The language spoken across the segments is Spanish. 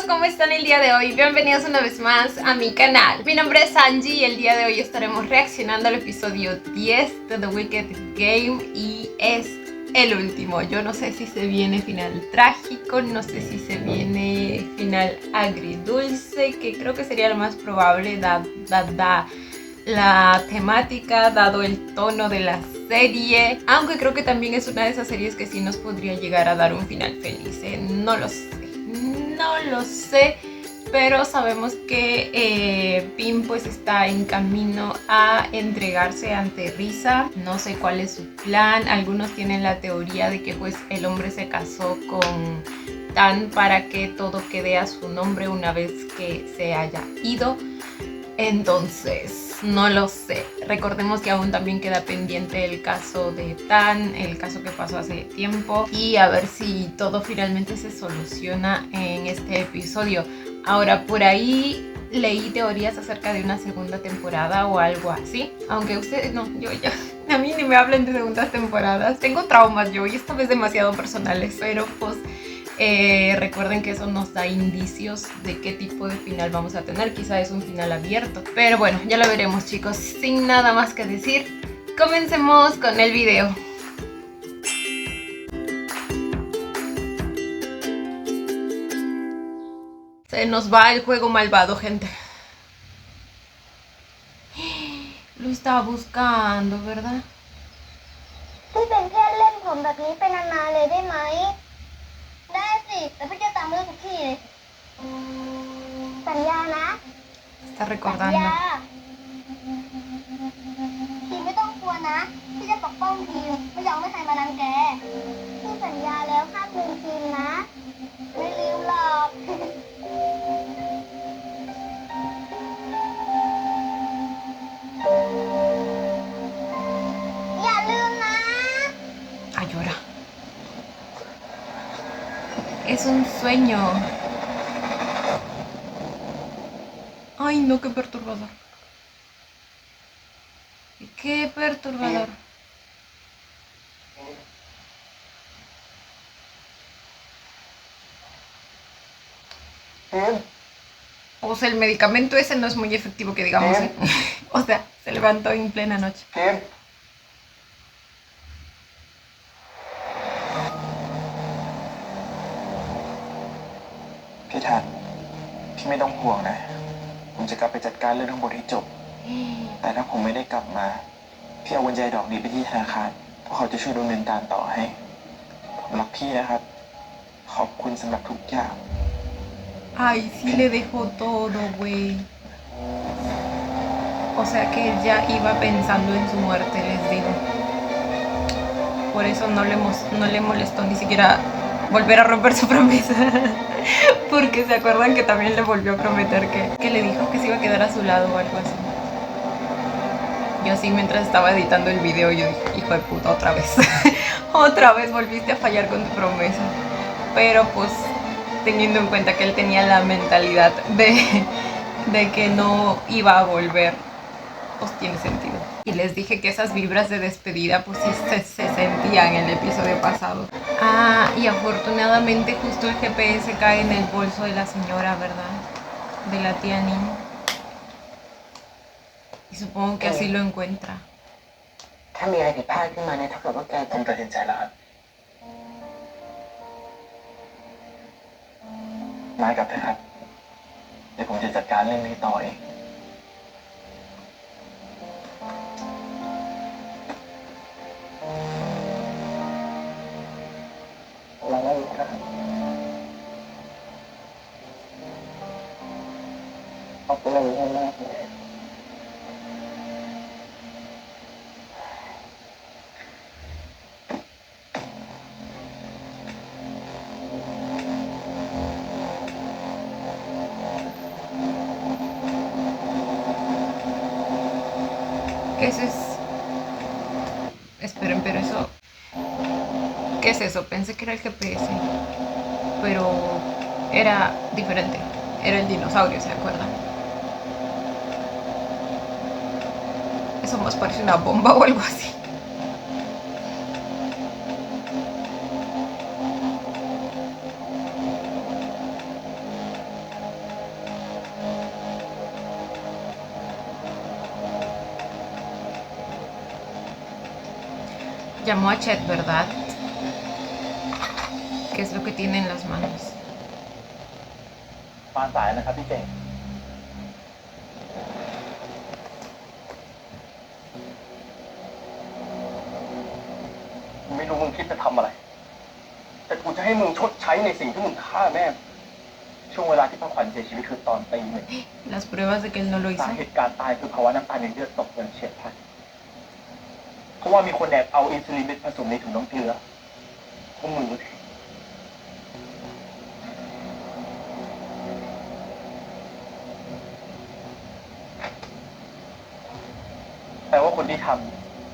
¿cómo están el día de hoy? Bienvenidos una vez más a mi canal. Mi nombre es Angie y el día de hoy estaremos reaccionando al episodio 10 de The Wicked Game y es el último. Yo no sé si se viene final trágico, no sé si se viene final agridulce, que creo que sería lo más probable dada la temática, dado el tono de la serie, aunque creo que también es una de esas series que sí nos podría llegar a dar un final feliz, no lo sé, pero sabemos que Pim pues está en camino a entregarse ante Risa. No sé cuál es su plan. Algunos tienen la teoría de que pues el hombre se casó con Tan para que todo quede a su nombre una vez que se haya ido. Entonces, no lo sé. Recordemos que aún también queda pendiente el caso de Tan, el caso que pasó hace tiempo, y a ver si todo finalmente se soluciona en este episodio. Ahora, por ahí leí teorías acerca de una segunda temporada o algo así. Aunque ustedes, no, yo ya, a mí ni me hablen de segundas temporadas. Tengo traumas yo y esta vez demasiado personales, pero pues recuerden que eso nos da indicios de qué tipo de final vamos a tener. Quizá es un final abierto, pero bueno, ya lo veremos, chicos. Sin nada más que decir, comencemos con el video. Se nos va el juego malvado, gente. Lo estaba buscando, ¿verdad? พี่เป็นแค่เล่นผมแบบนี้ไปนานๆเลยได้ไหมได้สิแต่พี่จะตามเรื่องทุกที่เลยสัญญานะ Está สัญ recordando. ญาทีมไม่ต้องกลัวนะพี่จะปกป้องทีมไม่ยอมให้ใครมารังแกพี่สัญญาแล้วห้ามลืมทีมนะไม่ลืมหรอกอย่าลืมนะ Ay, llora. Es un sueño. Ay, no, qué perturbador. Qué perturbador. O sea, el medicamento ese no es muy efectivo, que digamos, ¿eh? O sea, se levantó en plena noche. พี่ทันพี่ไม่ต้องห่วงนะผมจะกลับไปจัดการเรื่องทั้งหมดให้จบแต่ถ้าผมไม่ได้กลับมาพี่เอากุญแจดอกนี้ไปที่ธนาคารพวกเขาจะช่วยดำเนินการต่อให้ผมรักพี่นะครับขอบคุณสำหรับทุกอย่าง Ay, sí le dejó todo, güey. O sea que él ya iba pensando en su muerte, les digo. Por eso no le molestó ni siquiera volver a romper su promesa. Porque se acuerdan que también le volvió a prometer que le dijo que se iba a quedar a su lado o algo así. Yo así mientras estaba editando el video, yo dije, hijo de puta, otra vez. Otra vez volviste a fallar con tu promesa. Pero pues teniendo en cuenta que él tenía la mentalidad de que no iba a volver, pues tiene sentido. Y les dije que esas vibras de despedida pues sí se sentían en el episodio pasado. Ah, y afortunadamente justo el GPS cae en el bolso de la señora, ¿verdad? De la tía Nin. Y supongo que así lo encuentra. ถ้ามีอะไรผิดพลาดขึ้นมาเนี่ยถ้าเกิดว่าแก ผมตัดสินใจแล้วครับนายกลับเถอะครับเดี๋ยวผมจะจัดการเรื่องนี้ต่อเองเราไม่รู้ครับขอบคุณมากเลย ¿Qué es eso? Esperen, pero eso... ¿Qué es eso? Pensé que era el GPS, pero era diferente. Era el dinosaurio, ¿se acuerdan? Eso más parece una bomba o algo así. Llamó a Chet, ¿verdad? ¿Qué es lo que tiene en las manos? มาสายนะครับพี่เก่งไม่รู้มึงคิดจะทำอะไร แต่กูจะให้มึงชดใช้ในสิ่งที่มึงฆ่าแม่ ช่วงเวลาที่พ่อขวัญเสียชีวิตคือตอนตีหนึ่ง Las pruebas de que él no lo สา hizo. เหตุการตายคือภาวะน้ำตาลในเลือดตกอย่างเฉียบพลันเพราะว่ามีคนแอบเอาอินซูลินไปผสมในถุงน้ำเกลือพวกมึงรู้สิแต่ว่าคนที่ท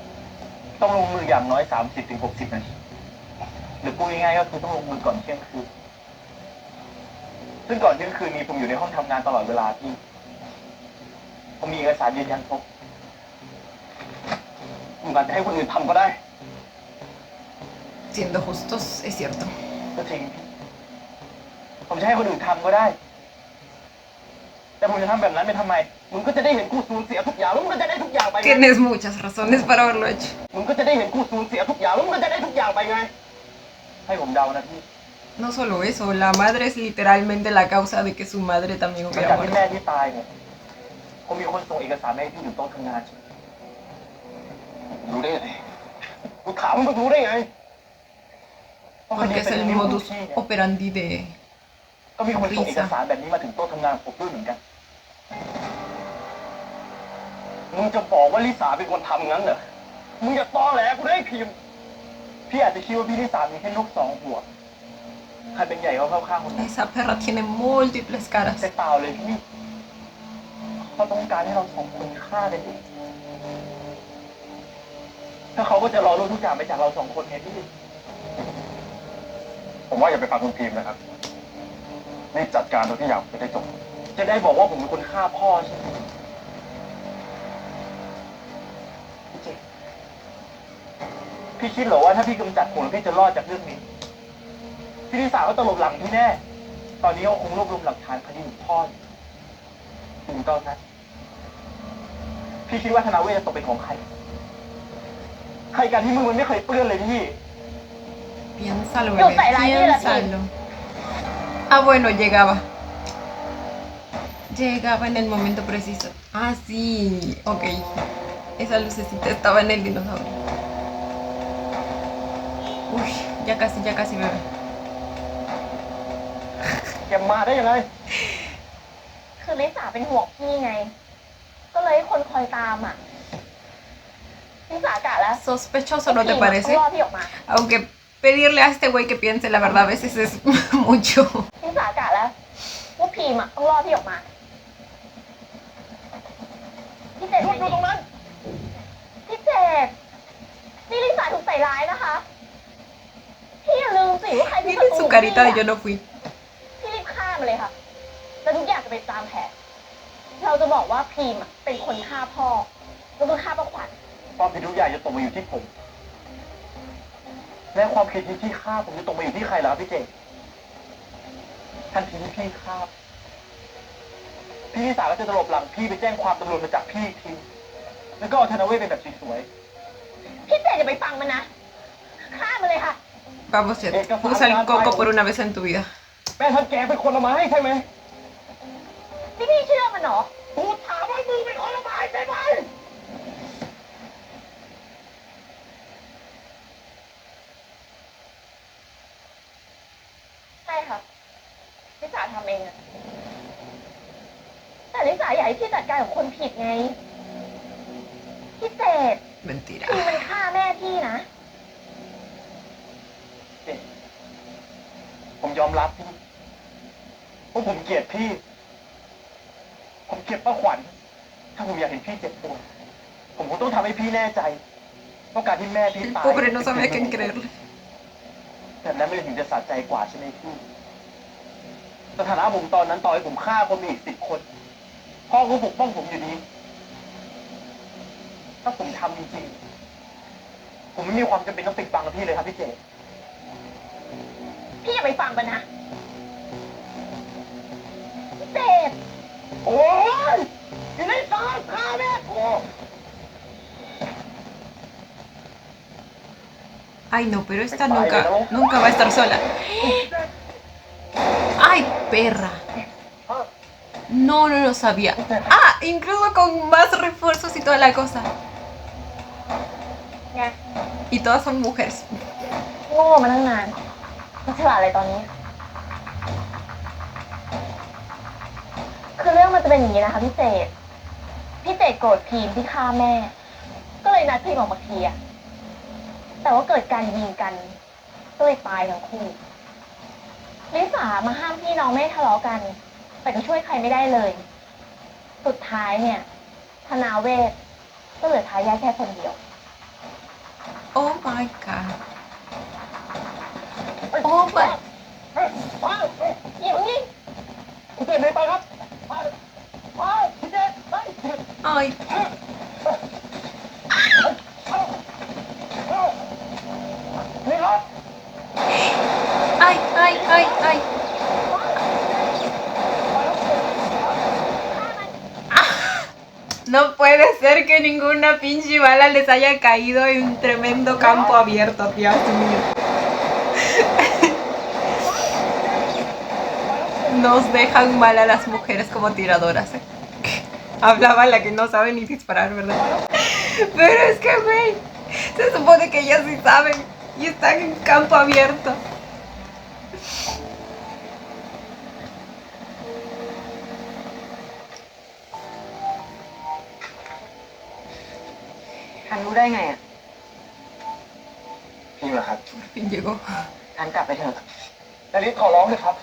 ำต้องลงมืออย่างน้อย 30-60 นาทีหรือพูดง่ายๆก็คือต้องลงมือก่อนเที่ยงคืนซึ่งก่อนเที่ยงคืนนี้ผมอยู่ในห้องทำงานตลอดเวลาที่ผมมีเอกสารยืนยันครบผมอาจจะให้คนอื่นทำก็ได้ Siendo justos, es cierto. ก็จริงผมจะให้คนอื่นทำก็ได้ แต่ผมจะทำแบบนั้นไปทำไมมึงก็จะได้เห็นกูสูญเสียทุกอย่างแล้วมึงก็จะได้ทุกอย่างไปไง Tienes muchas razones para haberlo hecho. มึงก็จะได้เห็นกูสูญเสียทุกอย่างแล้วมึงก็จะได้ทุกอย่างไปไงให้ผมเดานะพี่ No solo eso, la madre es literalmente la causa de que su madre también หลัง hubiera จากที่แม่ muerto. ที่ตายเนี่ยผมมีคนส่งเอกสารมาให้พี่อยู่โต๊ะทำงานรู้ได้ไงกูถามมึงรู้ได้ไง Porque es el modus operandi de ก็มีคนส่งเอกสารแบบนี้มาถึงโต๊ะทำงานผมด้วยเหมือนกันมึงจะบอกว่าลิสาเป็นคนทำงั้นเหรอมึงอย่าตอแหลกูได้พิมพ์พี่อาจจะคิดว่าพี่ลิสามีแค่นก2 หัวใครเป็นใหญ่ก็เข้าข้างคนนั้น esa perra tiene múltiples แต่ caras. เปล่าเลยพี่เขาต้องการให้เรา2 คนฆ่ากันเองถ้าเขาก็จะรอรู้ทุกอย่างไปจากเรา2 คนไงพี่ผมว่าอย่าไปฟังคุณพิมพ์นะครับรีบจัดการตัวที่อยากจะได้จบจะได้บอกว่าผมเป็นคนฆ่าพ่อใช่ไหมพี่เจพี่คิดเหรอว่าถ้าพี่กำจัดผมแล้วพี่จะรอดจากเรื่องนี้พี่ลิสาก็ตลบหลังพี่แน่ ตอนนี้เขาคงรวบรวมหลักฐานคดีของพ่อถึงตอนนั้นพี่คิดว่าธนาเวชจะตกเป็นของใครใครกันที่มึงมันไม่เคยเปื้อนเลยพี่ Piénsalo, Yo bebé, te la di la piénsalo. Ah, bueno, llegaba. Llegaba en el momento preciso. Ah, sí, ok. Esa lucecita estaba en el dinosaurio. Uy, ya casi, bebé. แกมาได้ยังไง คือลิสาเป็นห่วงพี่ไง ก็เลยให้คนคอยตามอ่ะลิสากะแล้ว Sospechoso, ¿no te ต้อง parece? รอพี่ออกมา Aunque pedirle a este güey que piense la verdad a veces es mucho. ลิสากะแล้วว่าพีมอ่ะต้องรอพี่ออกมาพี่เจด หยุดอยู่ตรงนั้น พี่เจดนี่ลิสาถูกใส่ร้ายนะคะพี่อย่าลืมสิว่าใครเป็นศั Miren ตรู su ของ carita de พี่ yo อะ no fui. พี่รีบฆ่ามันเลยค่ะ แล้วทุกอย่างจะไปตามแผน เราจะบอกว่าพีมอ่ะเป็นคนฆ่าพ่อแล้วก็ฆ่าป้าขวัญ ความผิดทุกอย่างจะตกมาอยู่ที่ผม และความผิดที่พี่ฆ่าผมจะตกมาอยู่ที่ใครล่ะพี่เจทันทีที่พี่ฆ่าพี่ลิสาก็จะตลบหลังพี่ไปแจ้งความตำรวจมาจับพี่อีกทีแล้วก็เอาธนาเวชเป็นแบบสวย พี่เจดอย่าไปฟังมันนะฆ่ามันเลยค่ะ Vamos, Chet. Usa el coco por una vez en tu vida. ๆแม่ท่านแกเป็นคนละไม้ใช่ไหม นี่พี่เชื่อมันเหรอ กูถามว่ามึงเป็นคนละไม้ใช่ไหม ใช่ค่ะลิสาทำเองอะแต่ลิสาอยากให้พี่จัดการกับคนผิดไง พี่เจด Mentira. พี่มันฆ่าแม่พี่นะ ผมยอมรับพี่ว่าผมเกลียดพี่ ผมเกลียดป้าขวัญ ถ้าผมอยากเห็นพี่เจ็บปวดผมคงต้องทำให้พี่แน่ใจว่าการที่แม่พี่ El ตาย pobre no sabía a quién creerle. แบบนั้นไม่ได้ถึงจะสะใจกว่าใช่ไหมพี่สถานะผมตอนนั้นต่อให้ผมฆ่าคนมีอีก10 คนพ่อก็ปกป้องผมอยู่ดี ถ้าผมทำจริงๆผมไม่มีความจำเป็นต้องปิดบังกับพี่เลยครับพี่เจ พี่อย่าไปฟังมันนะพี่เจด โอ้ยอยู่ในซอยฆ่าแม่กู Ay, no, pero esta nunca va a estar sola. Ay, perra. No lo sabía. Ah, incluso con más refuerzos y toda la cosa. ไง Y todas son mujeres. โง่มาตั้งนานไม่ฉลาดอะไรตอนนี้ คือเรื่องมันจะเป็นอย่างนี้นะคะพี่เจดโกรธพีมที่ฆ่าแม่ ก็เลยนัดพีมออกมาเคลียร์แต่ว่าเกิดการยิงกันก็เลยตายทั้งคู่ลิสามาห้ามพี่น้องไม่ให้ทะเลาะกัน แต่ก็ช่วยใครไม่ได้เลย สุดท้ายเนี่ยธนาเวศก็เหลือทายาทแค่คนเดียว Oh my god. Oh my. อยู่นี่ พี่เจดเลยไปครับพี่เจดไป Ay. นี่ครับ Ay, ay, ay, ay. No puede ser que ninguna pinche bala les haya caído en un tremendo campo abierto, Dios mío. Nos dejan mal a las mujeres como tiradoras, ¿eh? Hablaba la que no sabe ni disparar, ¿verdad? Pero es que, güey, se supone que ellas sí saben y están en campo abierto. ทันรู้ได้ไงอ่ะ พี่เหรอครับ Por fin llegó. ทันกลับไปเถอะ นาริสขอร้องเลยครับ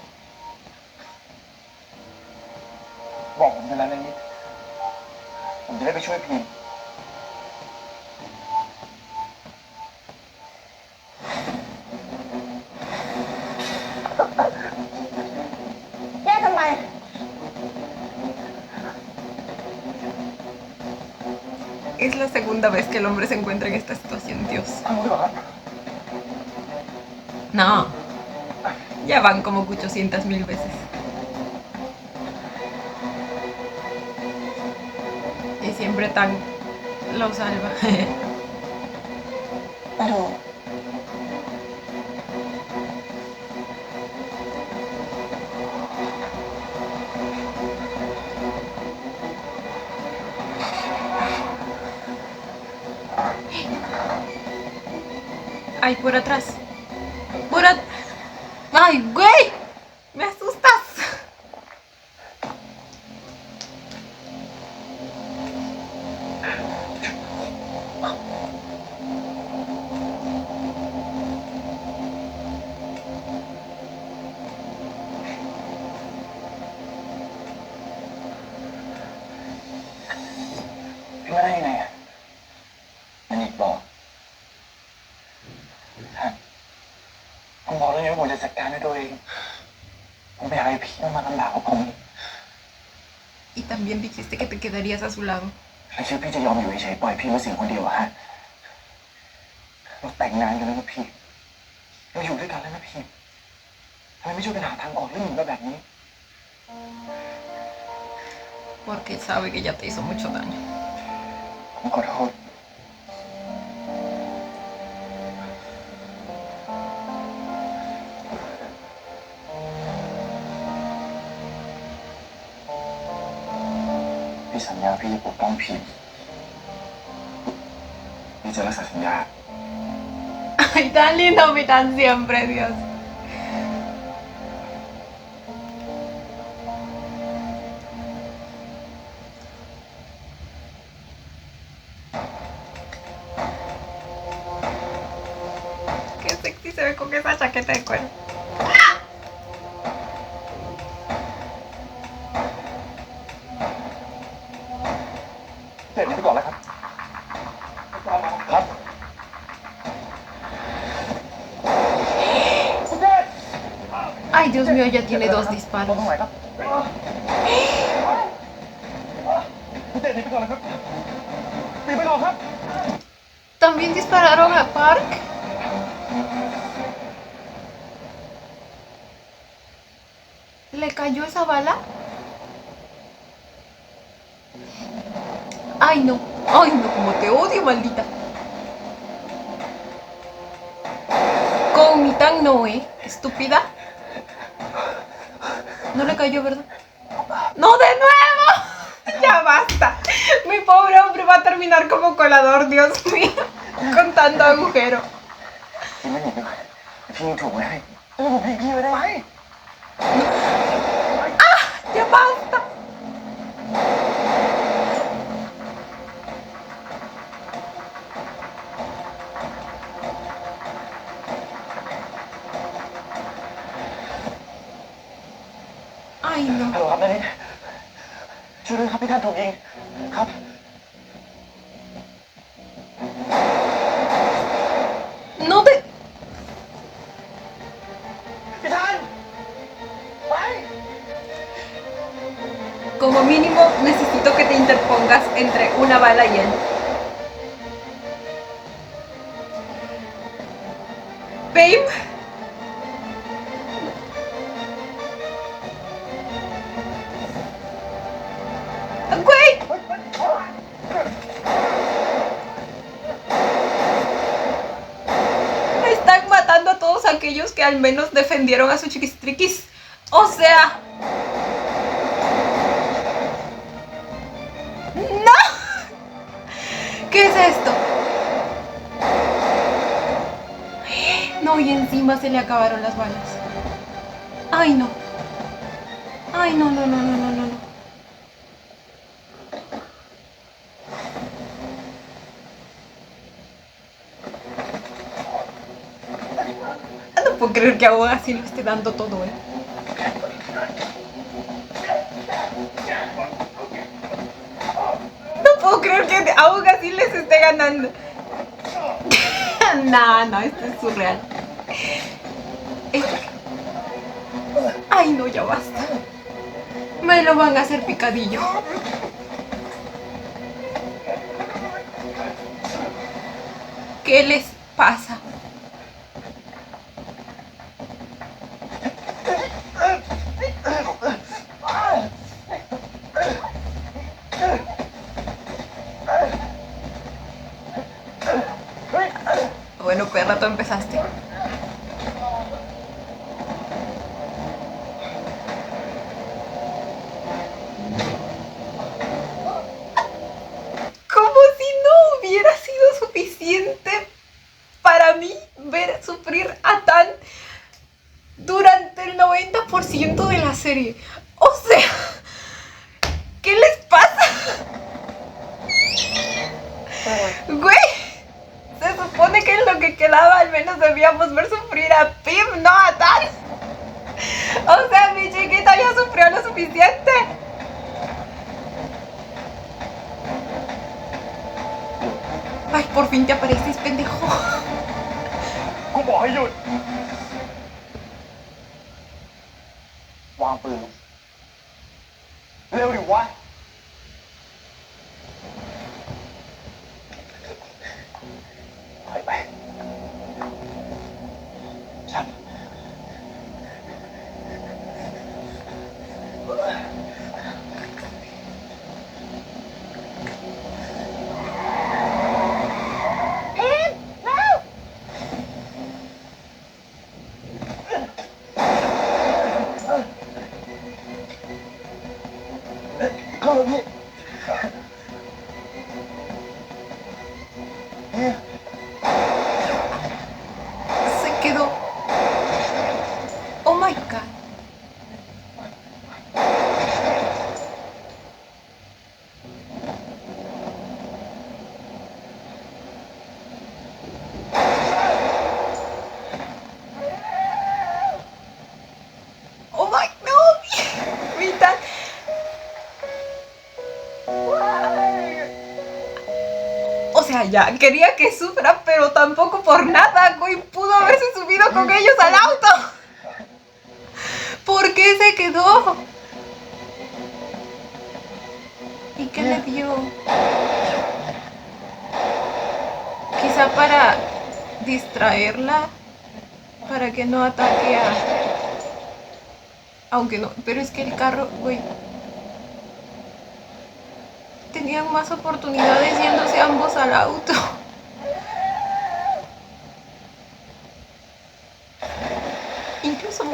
บอกผมไปแล้วนาริสผมจะได้ไปช่วยพิมพ์ แยกทำไม Es la segunda vez que el hombre se encuentra en esta situación, Dios. ทำดีกว่าครับ No. Ya van como 800,000 veces. Y siempre tan lo salva. ปะโถ Ay, por atrás. Por atrás. Ay, güey. Me asustas.พี่ว่าได้ยังไงอ่ะนาริสบอกท่านผมบอกแล้วไงว่าผมจะจัดการด้วยตัวเอง ผมไปหาไอ้พี่มันมาลำบากกว่าผมอีก Y también dijiste que te quedarías a su lado. แล้วคิดว่าพี่จะยอมอยู่เฉยๆปล่อยพี่มาเสียคนเดียวอะฮะเราแต่งงานกันแล้วนะพี่ เราอยู่ด้วยกันแล้วนะพี่ทำไมไม่ช่วยกันหาทางออกเรื่องหนึ่งแบบนี้ Porque sabe que ya te hizo mucho daño. ผมขอโทษ พี่สัญญาพี่จะปกป้องพี่พี่จะรักษาสัญญา Ay, tan lindo mi tan siempre, Dios. Qué sexy se ve con esa chaqueta de cuero. เสร็จไปก่อนแล้วครับ ครับ Ay, Dios mío, ya tiene 2 ตรง disparos. ไหนครับพี่เต้หนีไปก่อนเลยครับหนีไปก่อนครับ ¿También dispararon a Park? ¿Le cayó esa bala? Ay, no, como te odio, maldita. Megan no, estúpida. No le cayó, ¿verdad? ¡No, de nuevo! Ya basta. Mi pobre hombre va a terminar como colador, Dios mío. Con tanto agujero. พี่ไม่หนีไปก่อนพี่ยังถูกไว้ให้แล้วผมพี่ไม่ได้ไหม Ya basta. Ay, ฮัล no. โหลครับนารินช่วยด้วยครับพี่ท่านถูกยิงครับ No te... พี่ท่านไป Como mínimo necesito que te interpongas entre una bala y él. Babe. Güey. Están matando a todos aquellos que al menos defendieron a su chiquistriquis. O sea... ¡No! ¿Qué es esto? No, y encima se le acabaron las balas. Ay, no. Ay, no, no, no, no, no, no, no. No puedo creer que aún así lo esté dando todo, No puedo creer que aún así les esté ganando. No, esto es surreal. Ay, no, ya basta. Me lo van a hacer picadillo. ¿Qué les pasa? Bueno, perra, tú empezaste. Como si no hubiera sido suficiente para mí ver sufrir a Tan durante el 90% de la serie. O sea, ¿qué les pasa? Güey, se supone que en lo que quedaba al menos debíamos ver sufrir a Pim, no a Tan. O sea, mi chiquita ya sufrió lo suficiente. Ay, por fin te apareces, pendejo. กูบอกให้หยุดวางปืนลงเร็วดิวะถอยไปฉัน เข้าเลยพี่ Se quedó. Oh my god. Oh my no. Mitad. O sea, ya quería que sufra, pero tampoco por nada, güey. Pudo haberse subido con ellos al auto. ¿Por qué se quedó? ¿Y qué le dio? Quizá para distraerla, para que no ataque a... Aunque no, pero es que el carro, güey... Tenían más oportunidades yéndose ambos al auto.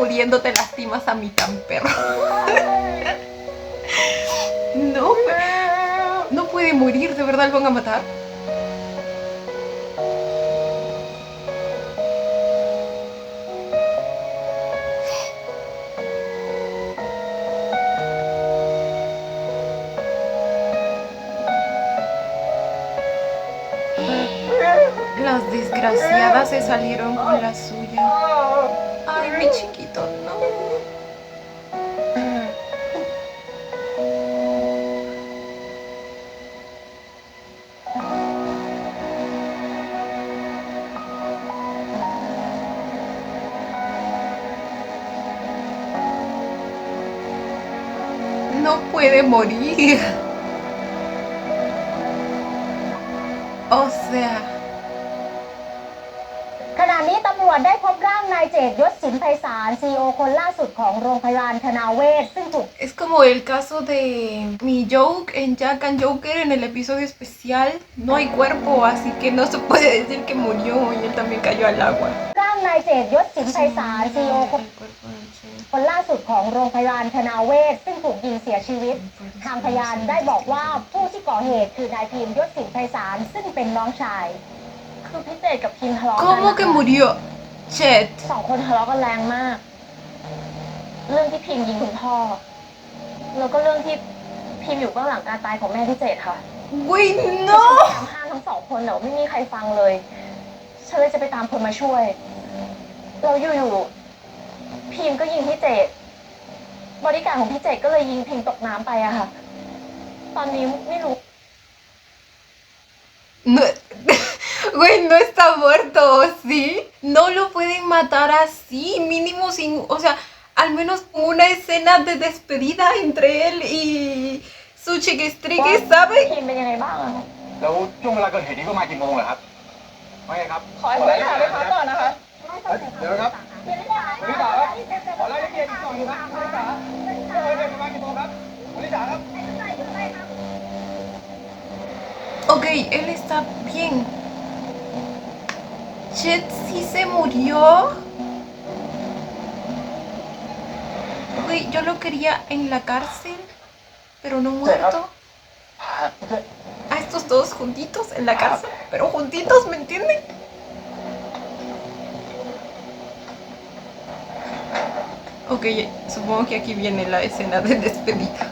muriendo te lastimas a mí tan perro. No, no puede morir, ¿de verdad lo van a matar? Las desgraciadas se salieron con la suya. Ay, mi chiquito, no. No puede morir. O sea, ขณะนี้ตำรวจได้พบร่างนายเจตยศสินไพศาลซีอีโอคนล่าสุดของโรงพยาบาลธนาเวชซึ่งถูก es como el caso de mi Joke en Jack and Joker en el episodio especial. No hay cuerpo, así que no se puede decir que murió y él también cayó al agua. ร่างนายเจตยศสินไพศาลซีอีโอ El cuerpo del Che. คนล่าสุดของโรงพยาบาลธนาเวชซึ่งถูกยิงเสียชีวิต ทางพยานได้บอกว่าผู้ที่ก่อเหตุคือนายพิมยศสินไพศาลซึ่งเป็นน้องชาย คือพี่เจตกับพิมทะเลาะกัน ¿Cómo que murió? Chet. สองคนทะเลาะกันแรงมาก เรื่องที่พิมยิงคุณพ่อ แล้วก็เรื่องที่พิมอยู่เบื้องหลังการตายของแม่พี่เจตค่ะ Güey, ฉัน no. พยายามห้ามทั้งสองคนแต่ว่าไม่มีใครฟังเลย ฉันเลยจะไปตามคนมาช่วย เราอยู่ๆพิมก็ยิงพี่เจตบริการดของพี่เจตก็เลยยิงพิมตกน้ำไปอะค่ะ ตอนนี้ไม่รู้ No, güey, no está muerto, ¿sí? No lo pueden matar así, mínimo sin, o sea, al menos una escena de despedida entre él y su chiquistrique, ¿sabe? พิมเป็นยังไงบ้างอะคะ แล้วช่วงเวลาเกิดเหตุนี้ประมาณกี่โมงเหรอครับว่าไงครับ ขอให้คุณถามไปพักก่อนนะคะ เดี๋ยวนะครับวันนี้สาครับขอรายละเอียดอีกหน่อยครับวันนี้สาช่วงเวลาเกิดประมาณกี่โมงครับวันนี้สาครับ Ok, él está bien. Chet sí se murió. Ok, yo lo quería en la cárcel, pero no muerto. A estos todos juntitos en la cárcel, pero juntitos, ¿me entienden? Ok, supongo que aquí viene la escena de despedida.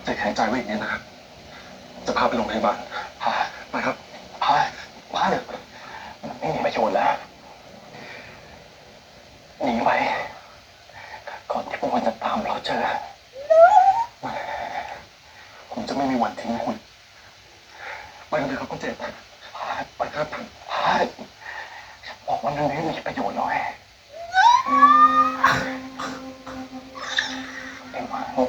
ใจแข็งใจไว้อีกนิดนะครับ จะพาไปโรงพยาบาลไปครับมาเถอะไม่มีประโยชน์แล้ว หนีไป ก่อนที่พวกมันจะตามเราเจอ ผมจะไม่มีวันทิ้งคุณ ไปกันเถอะครับคุณเจตไปครับบอกว่ามันไม่มีประโยชน์หรอกไอ้หมาโง่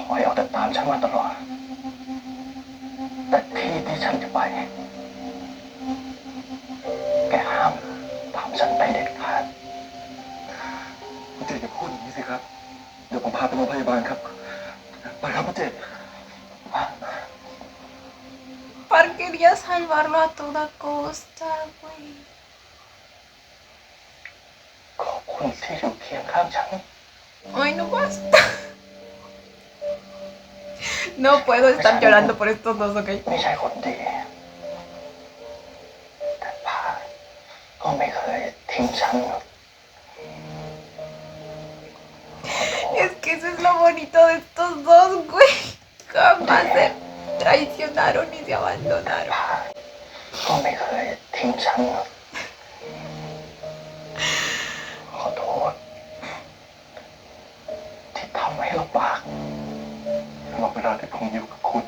คอยเอาแต่ตามฉันมาตลอด แต่ที่ฉันจะไป แกห้ามตามฉันไปเด็ดขาดคุณเจตอย่าพูดอย่างนี้สิครับ เดี๋ยวผมพาไปโรงพยาบาลครับ ไปครับคุณเจต Par quería salvarlo a toda costa, güey. ขอบคุณที่อยู่เคียงข้างฉัน Ay, no basta. No puedo estar llorando por estos dos, ok. ไม่ใช่คนดี แต่พาก็ไม่เคยทิ้งฉัน Es que eso es lo bonito de estos dos, güey. Jamás se traicionaron ni se abandonaron. ก็ไม่เคยทิ้งฉัน ขอโทษ ที่ทำให้ลำบากตลอดเวลาที่ผมอยู่กับคุณ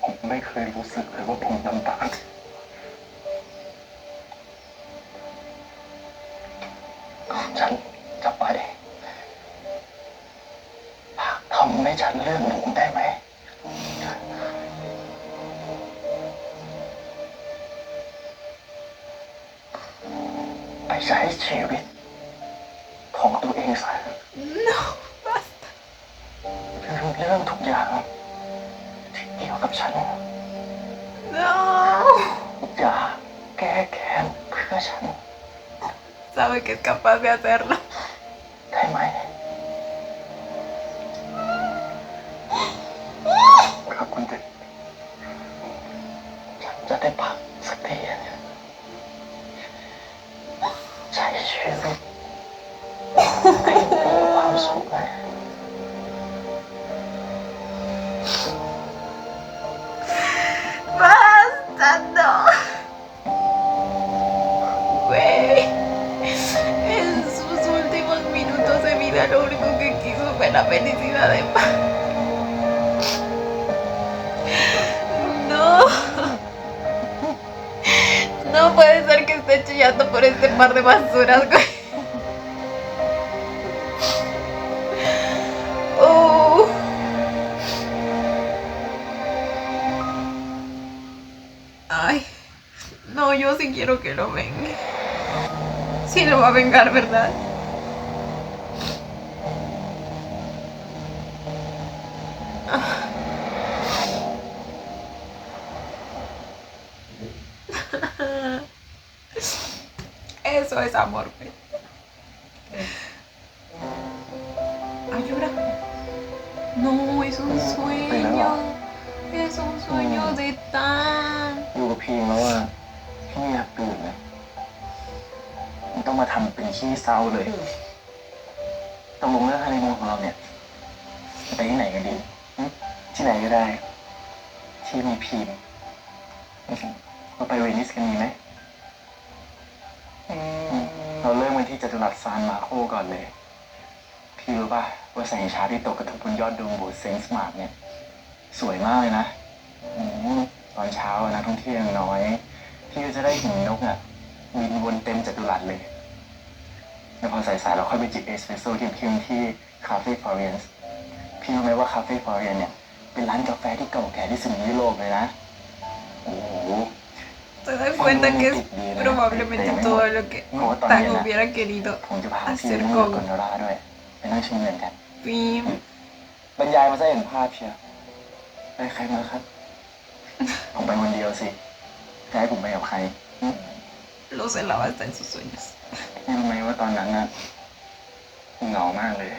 ผมไม่เคยรู้สึกเลยว่าผมลำบากฉันจะไปทำให้ฉันเลื่อนหลงได้ไหม ใช้ชีวิตของตัวเองซะ No, basta. ลืมเรื่องทุกอย่างที่เกี่ยวกับฉัน No. อย่าแก้แค้นเพื่อฉัน Sabe que es capaz de hacerlo. ได้ไหมครับคุณติฉันจะได้พักสักทีใช้ชีวิตให้มีความสุขเลย Basta, no. Güey. En sus últimos minutos de vida lo único que quiso fue la felicidad de paz. No. No puede ser que esté chillando por este par de basuras, güey. Ay, no, yo sí quiero que lo vengue. Sí lo va a vengar, ¿verdad? Eso es amor, güey. Ay, llora. No, es un sueño. Es un sueño de Tan. อยู่กับพี่แล้วว่าพี่ไม่อยากตื่นเลยมันต้องมาทำเป็นขี้เศร้าเลยตกลงเรื่องฮันนีมูนของเราเนี่ยจะไปที่ไหนกันดีที่ไหนก็ได้ ที่มีพีมเราไปเวนิสกันดีไหมเราเริ่มกันที่จัตุรัสซานมาโคก่อนเลย พี่รู้ป่ะว่าแสงชาที่ตกกระทบบนยอดดวงโบสถ์เซนต์มาร์กเนี่ยสวยมากเลยนะตอนเช้านักท่องเที่ยวยังน้อยพี่ก็จะได้เห็นนกอ่ะบินวนเต็มจัตุรัสเลยแล้วพอสายๆเราค่อยไปจิบเอสเปรสโซ่เข้มๆที่คาเฟ่ฟลอเรนซ์พี่รู้ไหมว่าคาเฟ่ฟลอเรนซ์เนี่ยเป็นร้านกาแฟที่เก่าแก่ที่สุดในยุโรปเลยนะโอ้โห Se dan cuenta que es probablemente todo lo que Tan hubiera querido ผมจะพาพี่ hacer ไปดูกอน con โดราด้วยไปนั่งชมเมืองกัน Pim. บรรยายมาซะเห็นภาพเชียวไปใครมาครับ ผมไปคนเดียวสิจะให้ผมไปกับใคร Lo celaba hasta en sus sueños. นี่รู้ไหมว่าตอนนั้นน่ะเหงามากเลย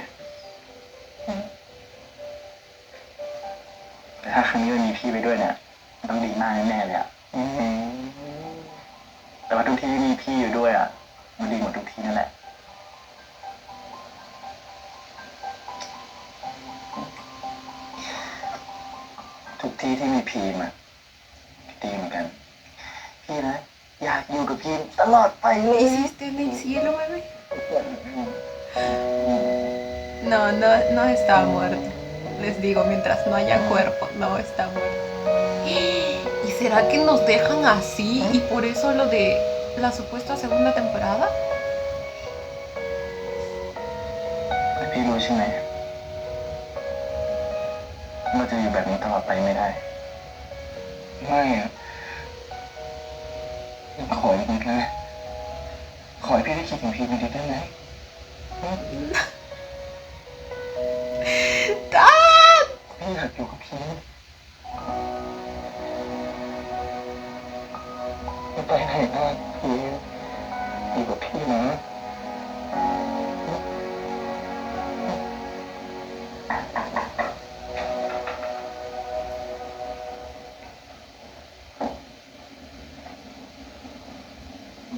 แต่ถ้าครั้งนี้มันมีพี่ไปด้วยเนี่ยมันต้องดีมากแน่ๆเลยอ่ะแต่ว่าทุกที่ที่มีพี่อยู่ด้วยอ่ะมันดีหมดทุกที่นั่นแหละทุกที่ที่มีพีมอ่ะดีเหมือนกันพี่นะอยากอยู่กับพีมตลอดไปเลย ¿Hiciste en el cielo, bebé? No, no, no está muerto. Les digo, mientras no haya cuerpo, no está muerto. ¿Y será que nos dejan así y por eso lo de la supuesta segunda temporada? แต่พี่รู้ใช่ไหมว่าจะอยู่แบบนี้ตลอดไปไม่ได้ ไม่อะขออีกนิดนะขอให้พี่ได้คิดถึงพี่นิดได้ไหม ¡Ah! พี่อยากอยู่กับพี่ไม่ไปไหนนะพี่อยู่กับพี่นะ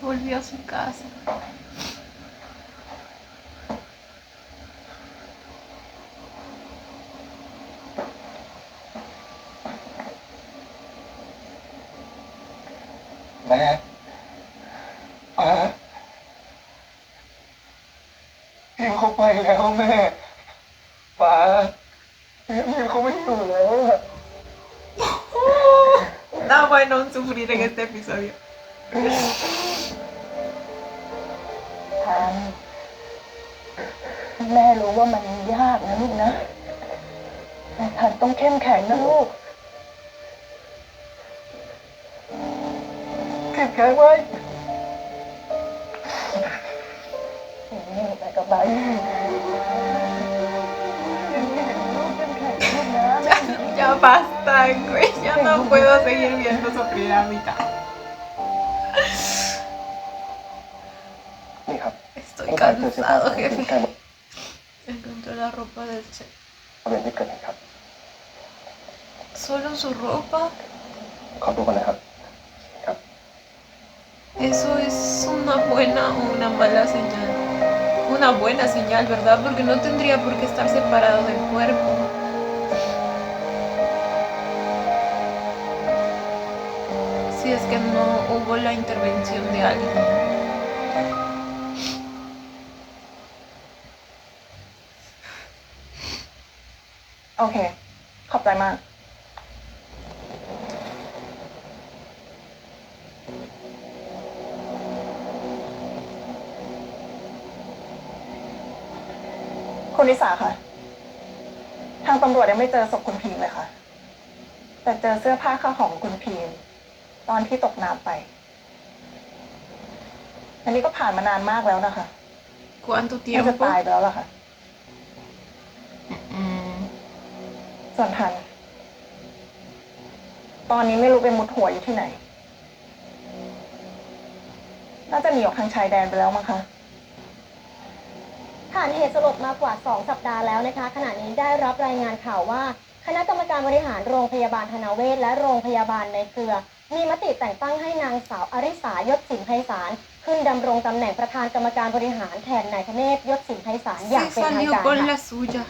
Volvió a su casa.แม่พี่เขาไปแล้วแม่ป้าพี่เขาไม่อยู่แล้ว No, bueno, sufrir en este episodio. แม่รู้ว่ามันยากนะลูกนะแต่ทันต้องเข้มแข็งนะลูก เข้มแข็งไว้ ไปกับใบYa basta, güey. Ya no puedo seguir viendo sufrir a mi cara. นี่ครับ Estoy cansado, jefe. Encontré la ropa del chef. ทะเบียนที่เกิดเหตุครับ ¿Solo su ropa? ขอตัวก่อนนะครับ ครับ ¿Eso es una buena o una mala señal? Una buena señal, ¿verdad? Porque no tendría por qué estar separado del cuerpo. Si es que no hubo la intervención de alguien. โอเค ขอบใจมาก คุณนิสาค่ะ ทางตำรวจยังไม่เจอศพคุณพีมเลยค่ะ แต่เจอเสื้อผ้าข้าวของคุณพีมตอนที่ตกน้ำไป อันนี้ก็ผ่านมานานมากแล้วนะคะ ¿Cuánto น่าจะ tiempo? ตายไปแล้วล่ะค่ะ ส่วนทัน ตอนนี้ไม่รู้ไปมุดหัวอยู่ที่ไหน น่าจะหนีออกทางชายแดนไปแล้วมั้งคะ ผ่านเหตุสลดมากว่า 2 สัปดาห์แล้วนะคะ ขณะนี้ได้รับรายงานข่าวว่า คณะกรรมการบริหารโรงพยาบาลธนาเวชและโรงพยาบาลในเครือ มีมติแต่งตั้งให้นางสาวอริสายศสินไพศาลขึ้นดำรงตำแหน่งประธานกรรมการบริหารแทนนายธเนศยศสินไพศาลอย่าง Se เป็นทาง salió การ con ค่ะ la suya.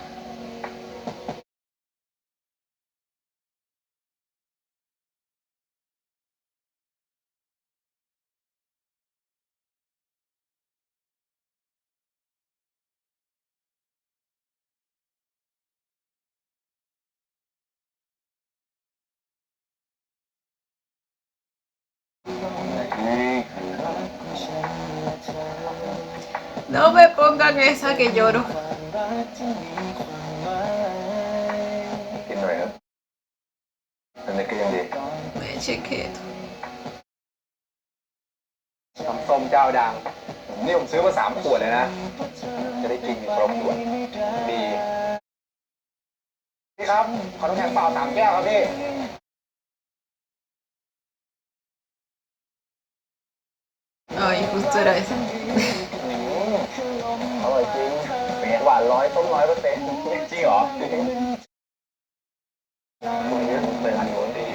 No me pongan esa que lloro. กินหน่อยครับเป็นเด็กก็ยังดี Me chequeto. น้ำส้มเจ้าดัง นี่ผมซื้อมา3 ขวดเลยนะ จะได้กินอยู่ครบขวดดี พี่ครับ ขอน้ำแข็งเปล่า3 แก้วครับพี่ Ay, justo era esa. อร่อยจริงเป็นไงหวาน100ส้ม100%จริงเหรอจริงตรงนี้เป็นอันโน้นดี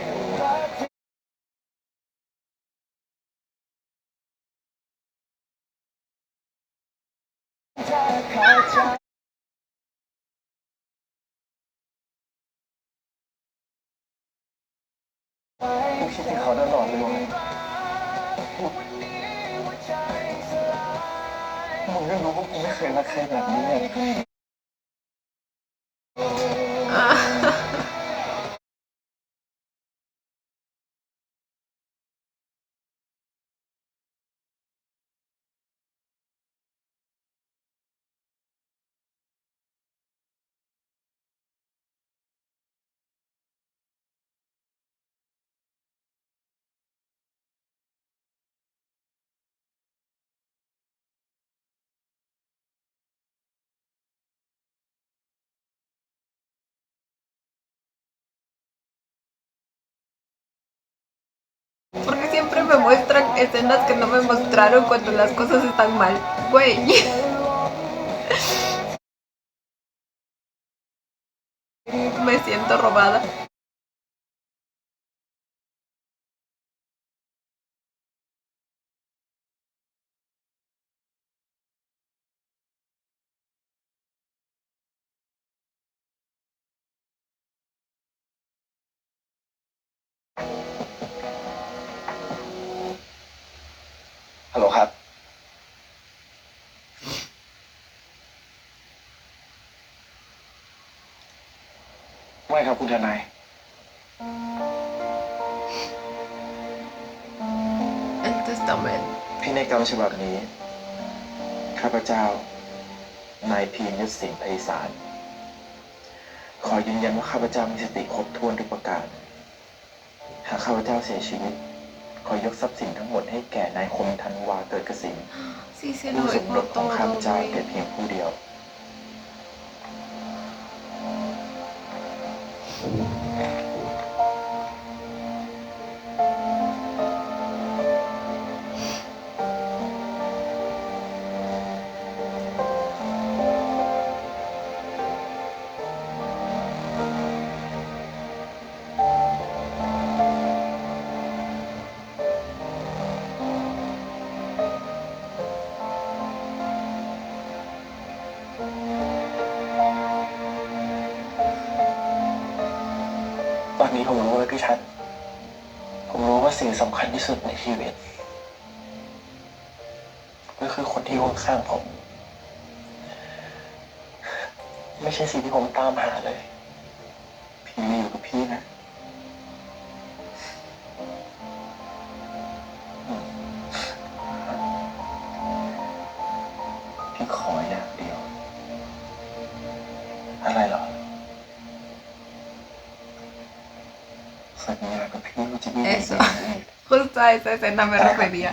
คิดถึงเขาตลอดเลยมึงก็รู้ว่ากูไม่เคยรักใครแบบนี้เนี่ย Ah. Porque siempre me muestran escenas que no me mostraron cuando las cosas están mal. Güey. Me siento robada. Hello ครับ ไม่ครับคุณทนาย El testamento. พินัยกรรมฉบับนี้ ข้าพเจ้า นายพีมยศสินไพศาล ขอยืนยันว่าข้าพเจ้ามีสติครบถ้วนทุกประการ หากข้าพเจ้าเสียชีวิต ขอยกทรัพย์สินทั้งหมดให้แก่นายคมธันวาเกิดกสิน Sí Sí, se ผู้ lo ส ve มร por สของ todo, ข้าพเจ้าแต่ güey. เพียงผู้เดียว ตอนนี้ผมรู้แล้วพี่ชัด ผมรู้ว่าสิ่งสำคัญที่สุดในชีวิต ก็คือคนที่ข้างๆผม ไม่ใช่สิ่งที่ผมตามหาเลย พี่มาอยู่กับพี่นะพี่ขออย่างเดียว อะไรเหรอ สัญญากับพี่ว่าจะไม่มี Eso. แบบนี้ Justo a esa escena me refería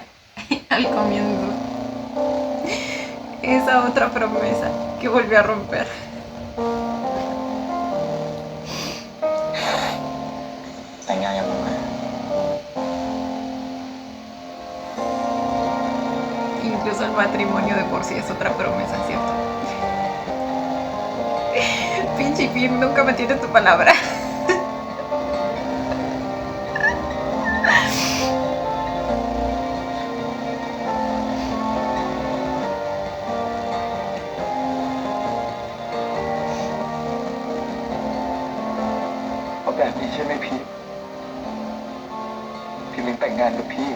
al comienzo. Esa otra promesa que volvió a romper. แต่งงานกับผมนะ Incluso el matrimonio de por sí es otra promesa, ¿cierto? Pinche Pim, nunca me tienes tu palabra.เพราะแบบนี้ใช่ไหมพี่ พี่ลิงแต่งงานกับพี่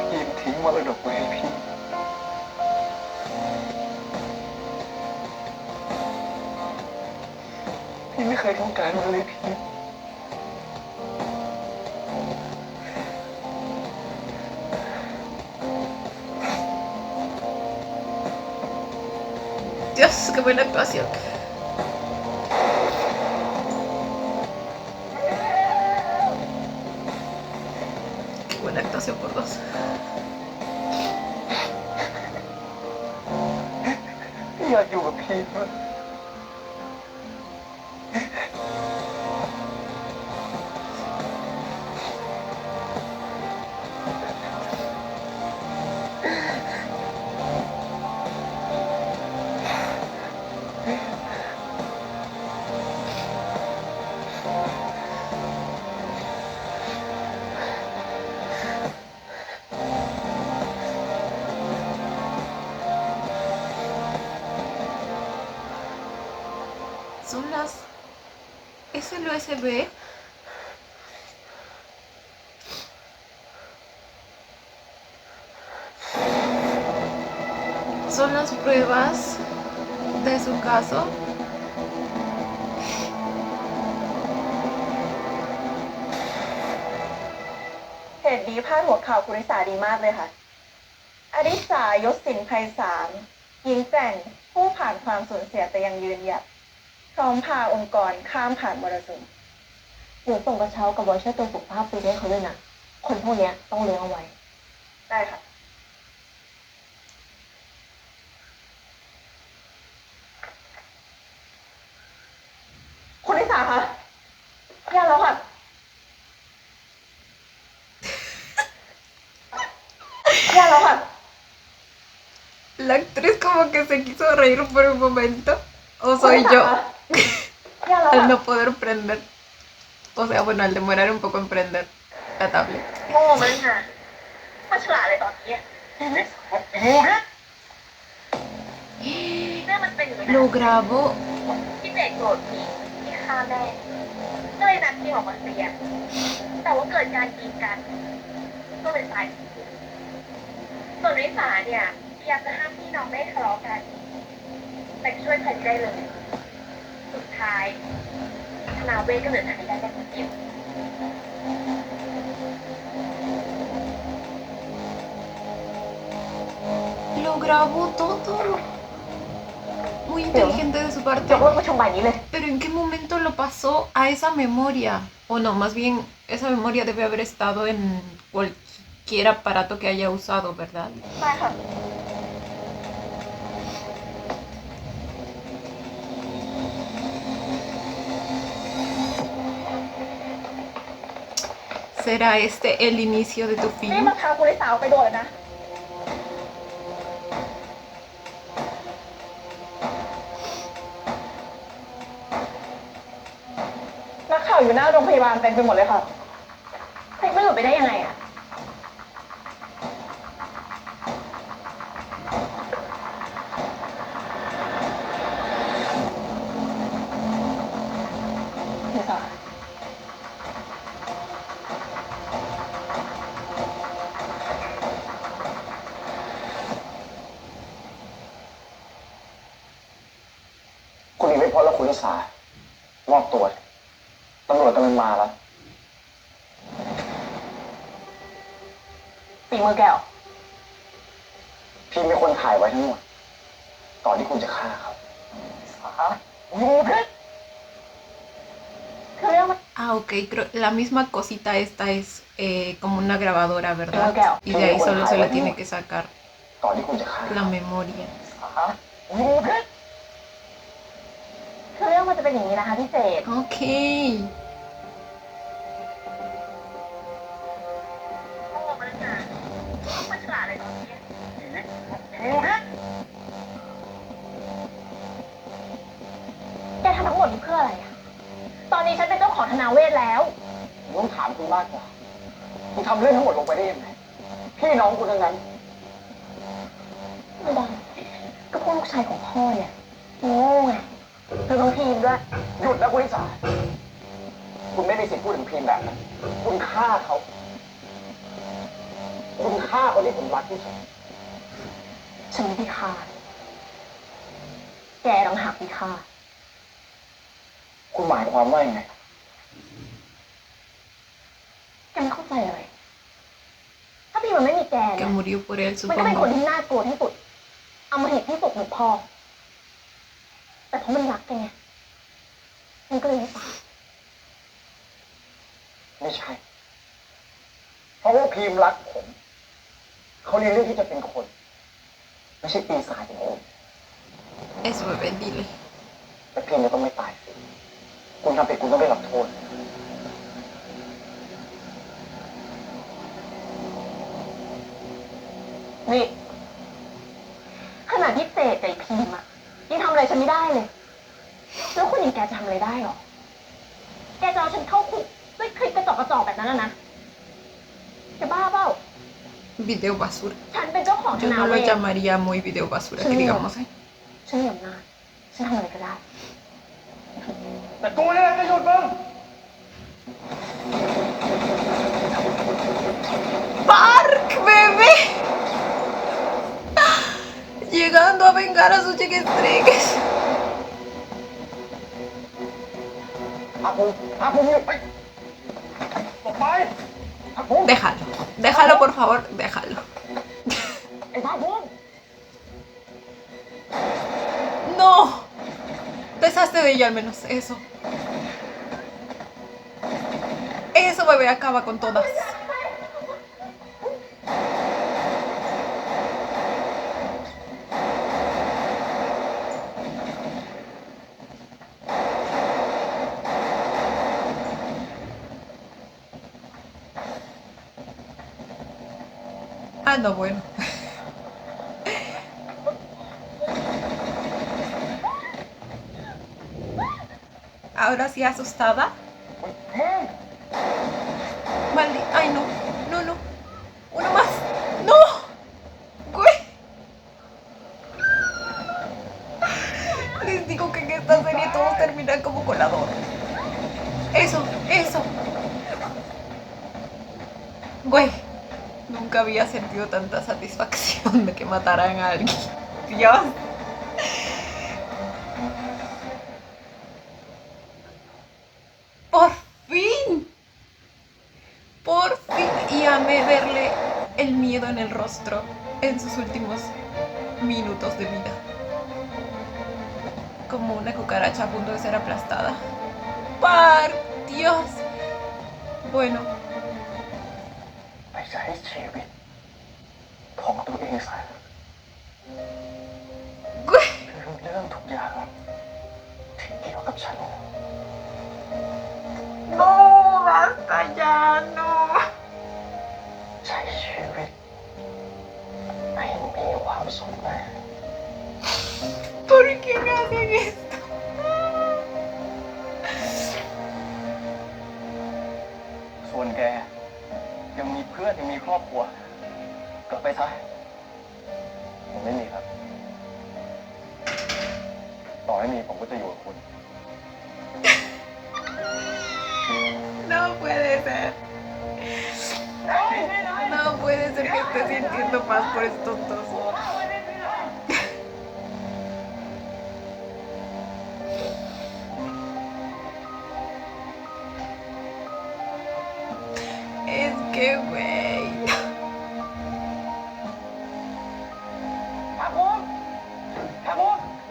พี่ทิ้งมรดกไว้ให้พี่ พี่ไม่เคยต้องการมันเลยพี่ Dios, qué buena actuación. Qué buena actuación por dos. พี่อยากอยู่กับพี่มาก Son las... ¿Es el USB? Son las pruebas de su caso. เหตุนี้พาดหัวข่าวคุณริษาดีมากเลยค่ะ อริษายศสินไพศาลหญิงแกร่งผู้ผ่านความสูญเสียแต่ยังยืนหยัดพร้อมพาองค์กรข้ามผ่านมรสุมหนูส่งกระเช้ากับวอเชอร์ตัวสุขภาพฟรีให้เขาด้วยนะ คนพวกเนี้ยต้องเลี้ยงเอาไว้ ได้ค่ะ คุณริษาคะยาแล้วค่ะ ยาแล้วค่ะ La actriz como que se quiso reír por un momento. O soy yo ยาแล้ว al ค่ะ no poder prender. O sea, bueno, al demorar un poco en prender la tablet. โง่มันค่ะมาฉลาดเลยตอนนี้เรื่องมันเป็นอย่างนี้ Lo นะ grabo. พี่เจโกรธพี่ที่ฆ่าแม่ก็เลยนัดพี่ออกมาเคลียร์แต่ว่าเกิดการยิงกันก็เลยตายส่วนริษาเนี่ยพยายามจะห้ามพี่น้องไม่ทะเลาะกัน แต่ช่วยใครไม่ได้เลย สุดท้ายธนาเวทก็เหลือทางได้แต่คนเดียว Lo grabó todo. Muy inteligente de su ย parte. กเลิกประชุมบ่ายนี้เลย Pero ¿en qué momento eso lo pasó a esa memoria. O no, más bien, esa memoria debe haber estado en cualquier aparato que haya usado, ¿verdad? ได้ค่ะ ¿Será este el inicio de tu นี่ film? มาพาคุณไอ้สาวไปโดนเลยนะ นักข่าวอยู่หน้าโรงพยาบาลเต็มไปหมดเลยค่ะเฮ้ยไม่หลุดไปได้ยังไงอะพี่สาว คุณหนีไม่พ้นแล้วคุณลิสามอบตัวตำรวจกำลังมาแล้ว ฝีมือแกเหรอ พี่มีคนถ่ายไว้ทั้งหมดก่อนที่คุณจะฆ่าเขางูพิษ คือเรื่องมัน Ah, ok, creo, la misma cosita esta es como una grabadora, ¿verdad? Ok. Y de ahí solo se le tiene que sacar ก่อนที่คุณจะฆ่า la memoria. งูพิษ คือเรื่องมันจะเป็นอย่างนี้นะคะพี่เศษ Ok. แกทำทั้งหมดนี้เพื่ออะไรอะตอนนี้ฉันเป็นเจ้าของธนาเวทแล้ว ผมต้องถามคุณมากกว่าคุณทำเรื่องทั้งหมดลงไปได้ยังไงพี่น้องคุณทั้งนั้น ไม่ได้ก็พวกลูกชายของพ่อเนี่ยโง่ไงเธอต้องทีมด้วย หยุดนะคุณลิสาคุณไม่มีสิทธิ์พูดถึงพิมพ์แบบนั้นคุณฆ่าเขา คุณฆ่าคนที่ผมรักที่สุด ฉันไม่ได้ฆ่าแกต่างหากที่ฆ่า คุณหมายความว่ายังไง แกไม่เข้าใจอะไร ถ้าพี่มันไม่มีแก Que เนี่ย murió por él, มันก็เป็นคน supongo. ที่น่ากลัวที่สุดอำมหิตที่สุดเหมือนพ่อ แต่เพราะมันรักแกไงมันก็เลยไม่ตาย ไม่ใช่ เพราะว่าพิมพ์รักผม เขาเรียนเรื่องที่จะเป็นคน ไม่ใช่ปีศาจอย่างอื่น Eso, bebé, dile. แต่พิมพ์จะต้องไม่ตายสิคุณทำผิดคุณต้องได้รับโทษ นี่ขนาดที่เศษกับไอ้พีมอะยังทำอะไรฉันไม่ได้เลย แล้วคนอย่างแกจะทำอะไรได้หรอ แกจะเอาฉันเข้าคุกด้วยคลิปกระจอกแบบนั้นนะจะบ้าเปล่า Video basura. ฉันเป็นเจ้าของธ Yo นา no เว lo ท llamaría muy video basura, que Sí. digamos, ¿eh? ฉันมีอำนาจฉันทำอะไรก็ได้ แต่กูเนี่ยจะหยุดมึง Park, bebé. Llegando a vengar a sus chiquistreques. อาภูมิหยุดไปออกไปอาภูมิ Déjalo. Déjalo, por favor, déjalo. ไอ้ภาคภูมิ No. Deshazte de ella al menos. Eso. Eso, bebé, acaba con todas. Ah, no, bueno. Ahora sí asustada. Ay, no. No, no. Uno más. ¡No! Güey. Les digo que en esta serie todos terminan como colador. Eso, eso. Güey. Nunca había sentido tanta satisfacción de que mataran a alguien. Dios. ¡Por fin! ¡Por fin! Y amé verle el miedo en el rostro en sus últimos minutos de vida. Como una cucaracha a punto de ser aplastada. par. Dios. Bueno. ไปใช้ชีวิตของตัวเองซะ Güey. เรื่องทุกอย่างที่เกี่ยวกับฉัน No, basta ya, no. ใช้ชีวิตให้มีความสุขนะ ¿Por qué me hacen esto? ส่วนแกยังมีเพื่อนยังมีครอบครัวกลับไปซะผมไม่มีครับ ต่อให้มีผมก็จะอยู่กับคุณ No puede ser. No puede ser que esté sintiendo más por estos dos. Es que, güey.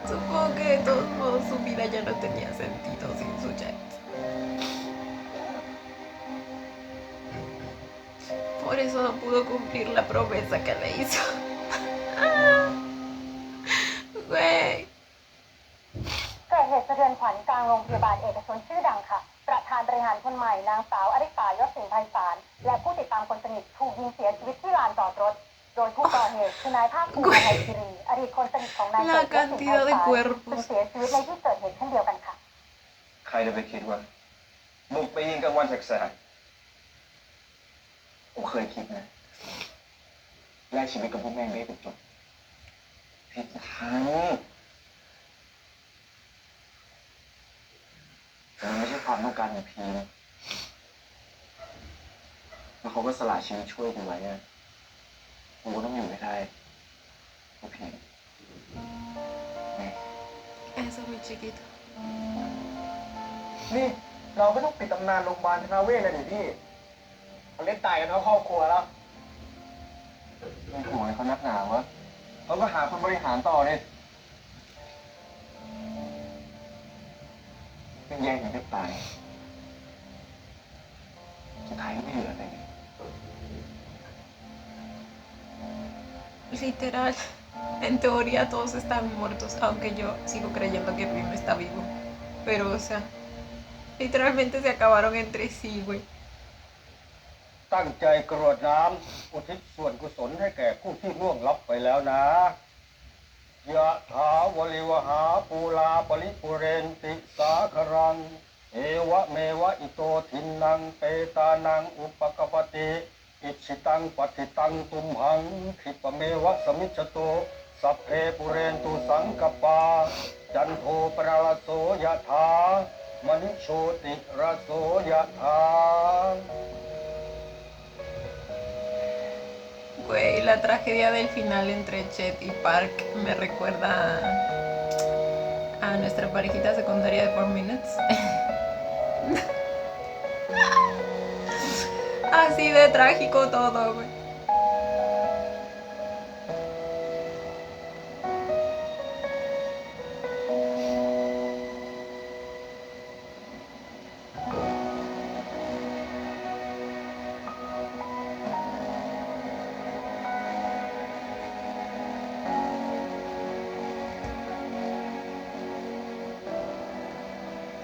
Supongo que de todos modos su vida ya no tenía sentido sin su Jet. Por eso no pudo cumplir la promesa que le hizo. Güey. เกิดเหตุสะเทือนขวัญกลางโรงพยาบาลเอกชนชื่อดังค่ะ ประธานบริหารคนใหม่นางสาวอริสายศสิงห์ไพศาลและผู้ติดตามคนสนิทถูกยิงเสียชีวิตที่ลานจอดรถ โดยผู้ก่อเหตุคือนายภาคภูมิไทยคิรีอดีตคนสนิทของนายเสกยศสิงห์ไพศาลซึ่งเสียชีวิตในที่เกิดเหตุเช่นเดียวกันค่ะ ใครจะไปคิดว่าบุกไปยิงกลางวันแสก ผมเคยคิดนะแลกชีวิตกับพวกแม่งได้จบผิดทางแต่มันไม่ใช่ความต้องการของพีนะแล้วเขาก็สละชีวิตช่วยกูไว้อะกูก็ต้องอยู่ให้ได้เพราะพีนี่ Eso, mi chiquito. นี่เราก็ต้องปิดตำนานโรงพยาบาลธนาเวชเลยดิพี่เขาเล่นตายกันทั้งครอบครัวแล้วเป็นห่วงให้เขานักหนาวะเขาก็หาคนบริหารต่อเนี่ยเป็นแย่งกันแทบตายสุดท้ายก็ไม่เหลืออะไรเลย Literal. En teoría todos están muertos, aunque yo sigo creyendo que Pim está vivo. Pero, o sea, literalmente se acabaron entre sí, güey. ตั้งใจกรวดน้ำอุทิศส่วนกุศลให้แก่ผู้ที่ล่วงลับไปแล้วนะยะถาวลิวหาปูลาปริปุเรนติสาครังเอวะเมวะอิโตทินังเปตานังอุปกปติอิชิตังปฏิตังตุมหังขิปะเมวะสมิจฉโตสัพเพปุเรนตุสังกปาจันโทปราลโสยะถามณิโชติระโสยะถา Güey, la tragedia del final entre Chet y Park me recuerda a nuestra parejita secundaria de 4 Minutes. Así de trágico todo, güey.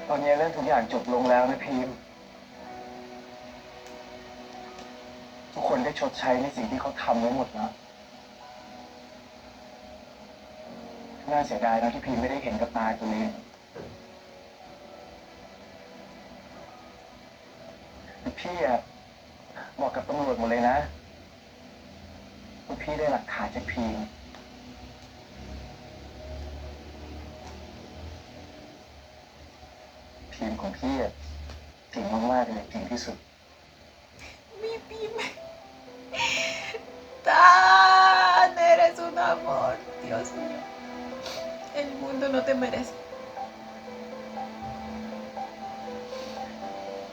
ตอนนี้เรื่องทุกอย่างจบลงแล้วนะพีมทุกคนได้ชดใช้ในสิ่งที่เขาทำไว้หมดแล้วน่าเสียดายนะที่พีมไม่ได้เห็นกับตาตัวเองพี่อะบอกกับตำรวจหมดเลยนะว่าพี่ได้หลักฐานจากพีมทีมของพี่อะเก่งมากๆเลยเก่งที่สุด Mi Pim. Tan eres un amor, Dios mío. El mundo no te merece.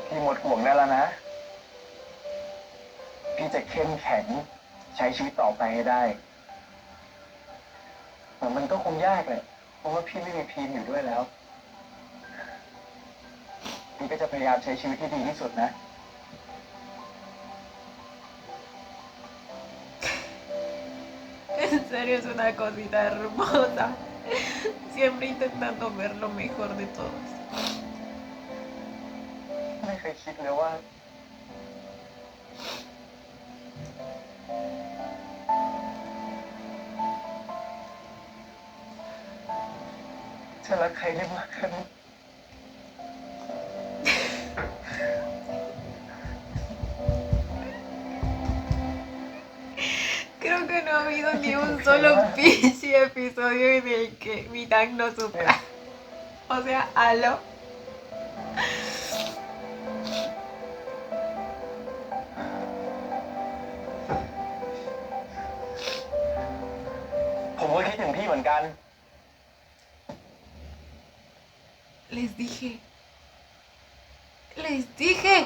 พี่หมดห่วงได้แล้วนะ พี่จะเข้มแข็งใช้ชีวิตต่อไปให้ได้แต่มันก็คงยากเลยเพราะว่าพี่ไม่มีพีมอยู่ด้วยแล้ว พี่ก็จะพยายามใช้ชีวิตที่ดีที่สุดนะ En serio es una cosita hermosa. Siempre intentando ver lo mejor de todos. ไม่เคยคิดเลยว่า จะรักใครได้มากขนาดนี้ Creo que no ha habido ni un solo pinche episodio en el que Midang no sufra. O sea, aló. ผมก็คิดถึงพี่เหมือนกัน Les dije. Les dije.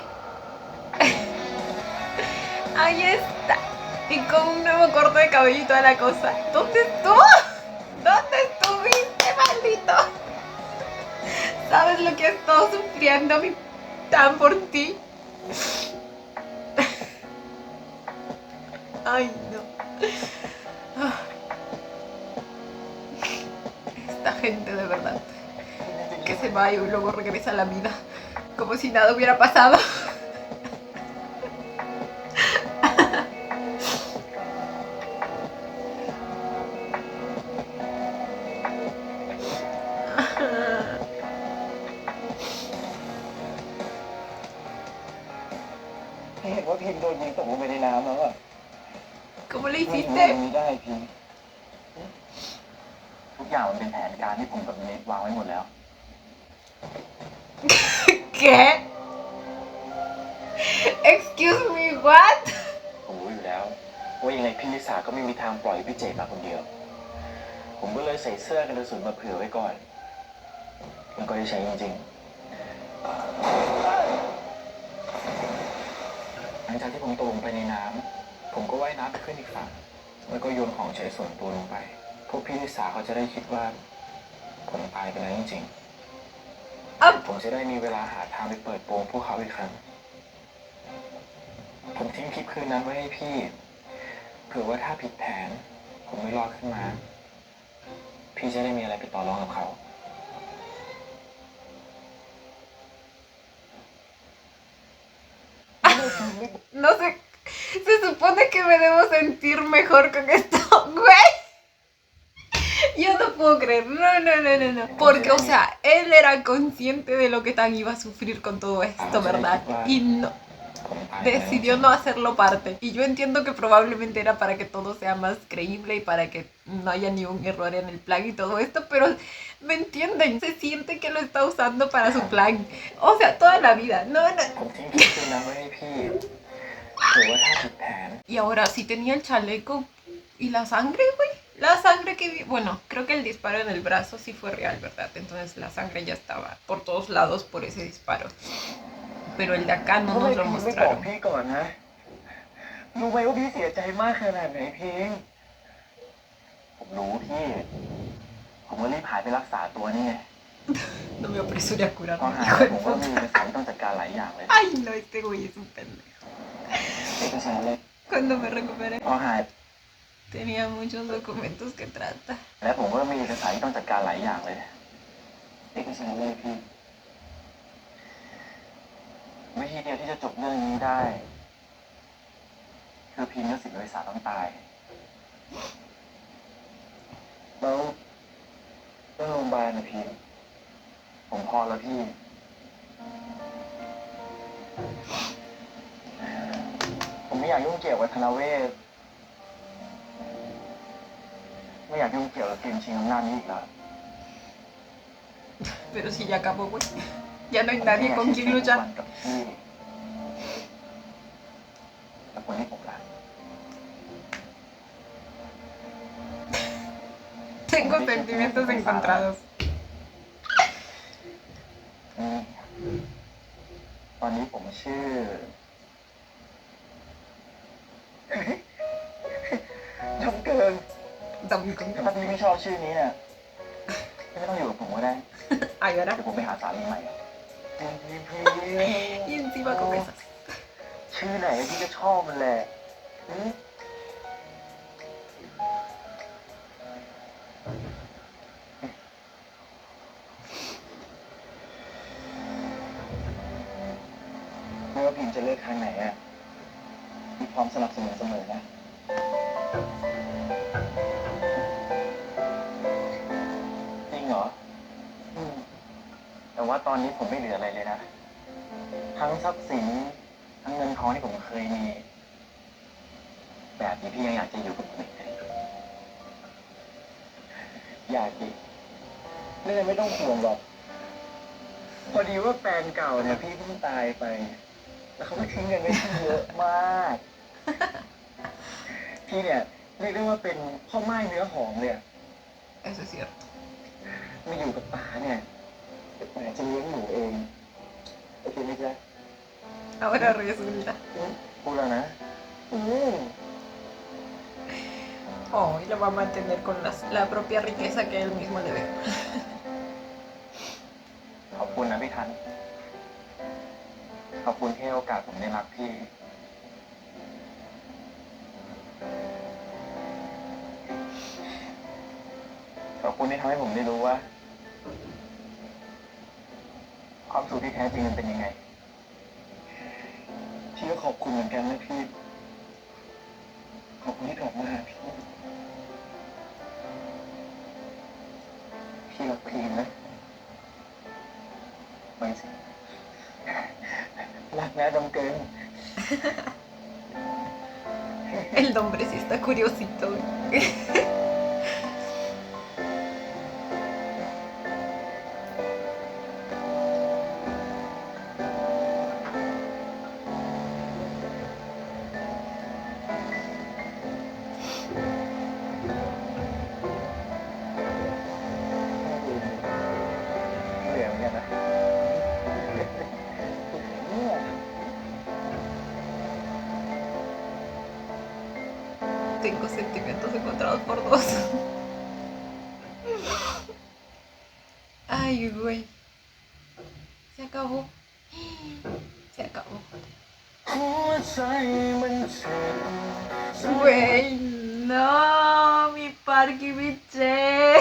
Ahí está. Y con un nuevo corte de cabello y toda la cosa. ¿Dónde estuvo? ¿Dónde estuviste, maldito? ¿Sabes lo que he estado sufriendo mi tan por ti? Ay, no. Esta gente de verdad. Que se va y luego regresa a la vida. Como si nada hubiera pasado.เห็นว่าพิมโดนยิงตกลงไปในน้ำแล้วอ่ะ ¿Cómo le ไม่ hiciste? ได้พิมทุกอย่างมันเป็นแผนการที่ผมกับเนทวางไว้หมดแล้ว ¿Qué? Excuse me, what? ผมรู้อยู่แล้วว่ายังไงพี่ลิสาก็ไม่มีทางปล่อยพี่เจมาคนเดียว ผมก็เลยใส่เสื้อกันกระสุนมาเผื่อไว้ก่อน แล้วก็ได้ใช้จริงๆ หลังจากที่ผมตกลงไปในน้ำผมก็ว่ายน้ำไปขึ้นอีกฝั่งแล้วก็โยนของใช้ส่วนตัวลงไป พวกพี่ลิสาเขาจะได้คิดว่าผมตายไปแล้วจริงๆ ผมจะได้มีเวลาหาทางไปเปิดโปงพวกเขาอีกครั้ง ผมทิ้งคลิปคืนนั้นไว้ให้พี่เผื่อว่าถ้าผิดแผน ผมไม่รอดขึ้นมา พี่จะได้มีอะไรไปต่อรองกับเขา No sé. Se supone que me debo sentir mejor con esto, güey. Yo no puedo creer. No. Porque, o sea, él era consciente de lo que Tan iba a sufrir con todo esto, ¿verdad? Y no. Decidió no hacerlo parte. Y yo entiendo que probablemente era para que todo sea más creíble y para que no haya ni un error en el plan y todo esto, pero ¿me entienden? Se siente que lo está usando para su plan. O sea, toda la vida. No. ผมทิ้งคลิปคืนนั้นไว้ให้พี่เผื่อว่าถ้าผิดแผน Y ahora sí tenía el chaleco y la sangre, güey. La sangre que vi. Bueno, creo que el disparo en el brazo sí fue real, ¿verdad? Entonces la sangre ya estaba por todos lados por ese disparo. Pero el de acá no ทำไม nos lo พิงไม่บอก mostraron. พี่ก่อนนะ รู้ไหมว่าพี่เสียใจมากขนาดไหนพิง ผมรู้พี่ ผมก็รีบหายไปรักษาตัวนี่ไง No me apresuré a พอ curarme, หาย hijo ไป de ผมก็ puta. มีเอกสารต้องจัดการหลายอย่างเลย Ay, no, este güey es un pendejo. เอกสารเลย Cuando me recuperé, พอหาย tenía muchos documentos que trata. และผมก็มีเอกสารที่ต้องจัดการหลายอย่างเลย เอกสารเลยพี่ วิธีเดียวที่จะจบเรื่องนี้ได้ คือพิมพ์และสิทธิ์บริษัทต้องตายแล้วเรื่องโรงพยาบาลนะพิมพ์ผมพอแล้วพี่ ผมไม่อยากยุ่งเกี่ยวกับธนเวศไม่อยากยุ่งเกี่ยวกับเกมชิงอำนาจนี้อีกแล้ว Pero si ya acabó, güey. Ya no hay nadie con quien luchar. กับพี่และคนที่ผมรัก Tengo sentimientos encontrados. ตอนนี้ผมชื่อ จำเกิน ถ้าพี่ไม่ชอบชื่อนี้เนี่ยพี่ไม่ต้องอยู่กับผมก็ได้ Ay, ahora. เดี๋ยวผมไปหาสามีใหม่ Y encima con esas. ชื่อไหนพี่ก็ชอบมันแหละอืมไม่ว่าพิมจะเลือกทางไหนอ่ะพี่พร้อมสนับสนุนเสมอนะ จริงเหรอแต่ว่าตอนนี้ผมไม่เหลืออะไรเลยนะ ทั้งทรัพย์สิน ทั้งเงินทองที่ผมเคยมี แบบนี้พี่ยังอยากจะอยู่กับผมอีกไหมอยากดินี่ไม่ต้องห่วงหรอก พอดีว่าแฟนเก่าเนี่ยพี่เพิ่งตายไป แล้วเขาก็ทิ้งเงินไว้ที่เยอะมาก พี่เนี่ยเรียกได้ว่าเป็นพ่อไม้เนื้อหอมเลยอะ Eso es cierto. มาอยู่กับป๋าเนี่ยป๋าจะเลี้ยงหนูเองโอเคไหมจ๊ะ Ahora resulta. พูดแล้วนะ Oh, y lo va a mantener con la propia riqueza que él mismo le dejó. ขอบคุณนะพี่ทัน ขอบคุณที่ให้โอกาสผมได้รักพี่ ขอบคุณที่ทำให้ผมได้รู้ว่า ความสุขที่แท้จริงมันเป็นยังไง พี่ก็ขอบคุณเหมือนกันนะพี่ ขอบคุณที่กลับมาหาพี่ พี่รักพี่นะไม่สิรักนะดมเกิน El hombre sí está curiosito. Tengo sentimientos encontrados por dos. Ay, güey. Se acabó. Se acabó. Güey, no, mi Parky Biche.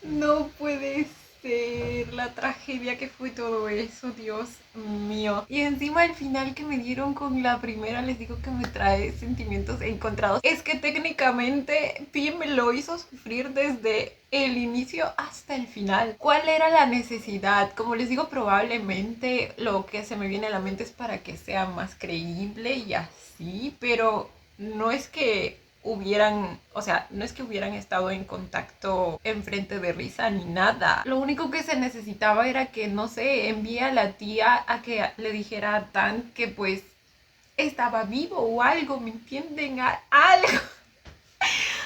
No puede ser la tragedia que fue todo eso, Dios mío. Y encima el final que me dieron con la primera, les digo que me trae sentimientos encontrados. Es que técnicamente Pim me lo hizo sufrir desde el inicio hasta el final. ¿Cuál era la necesidad? Como les digo, probablemente lo que se me viene a la mente es para que sea más creíble y así, pero no es que hubieran estado en contacto enfrente de Risa ni nada. Lo único que se necesitaba era que, no sé, envíe a la tía a que le dijera a Tan que pues estaba vivo o algo, ¿me entienden? Algo.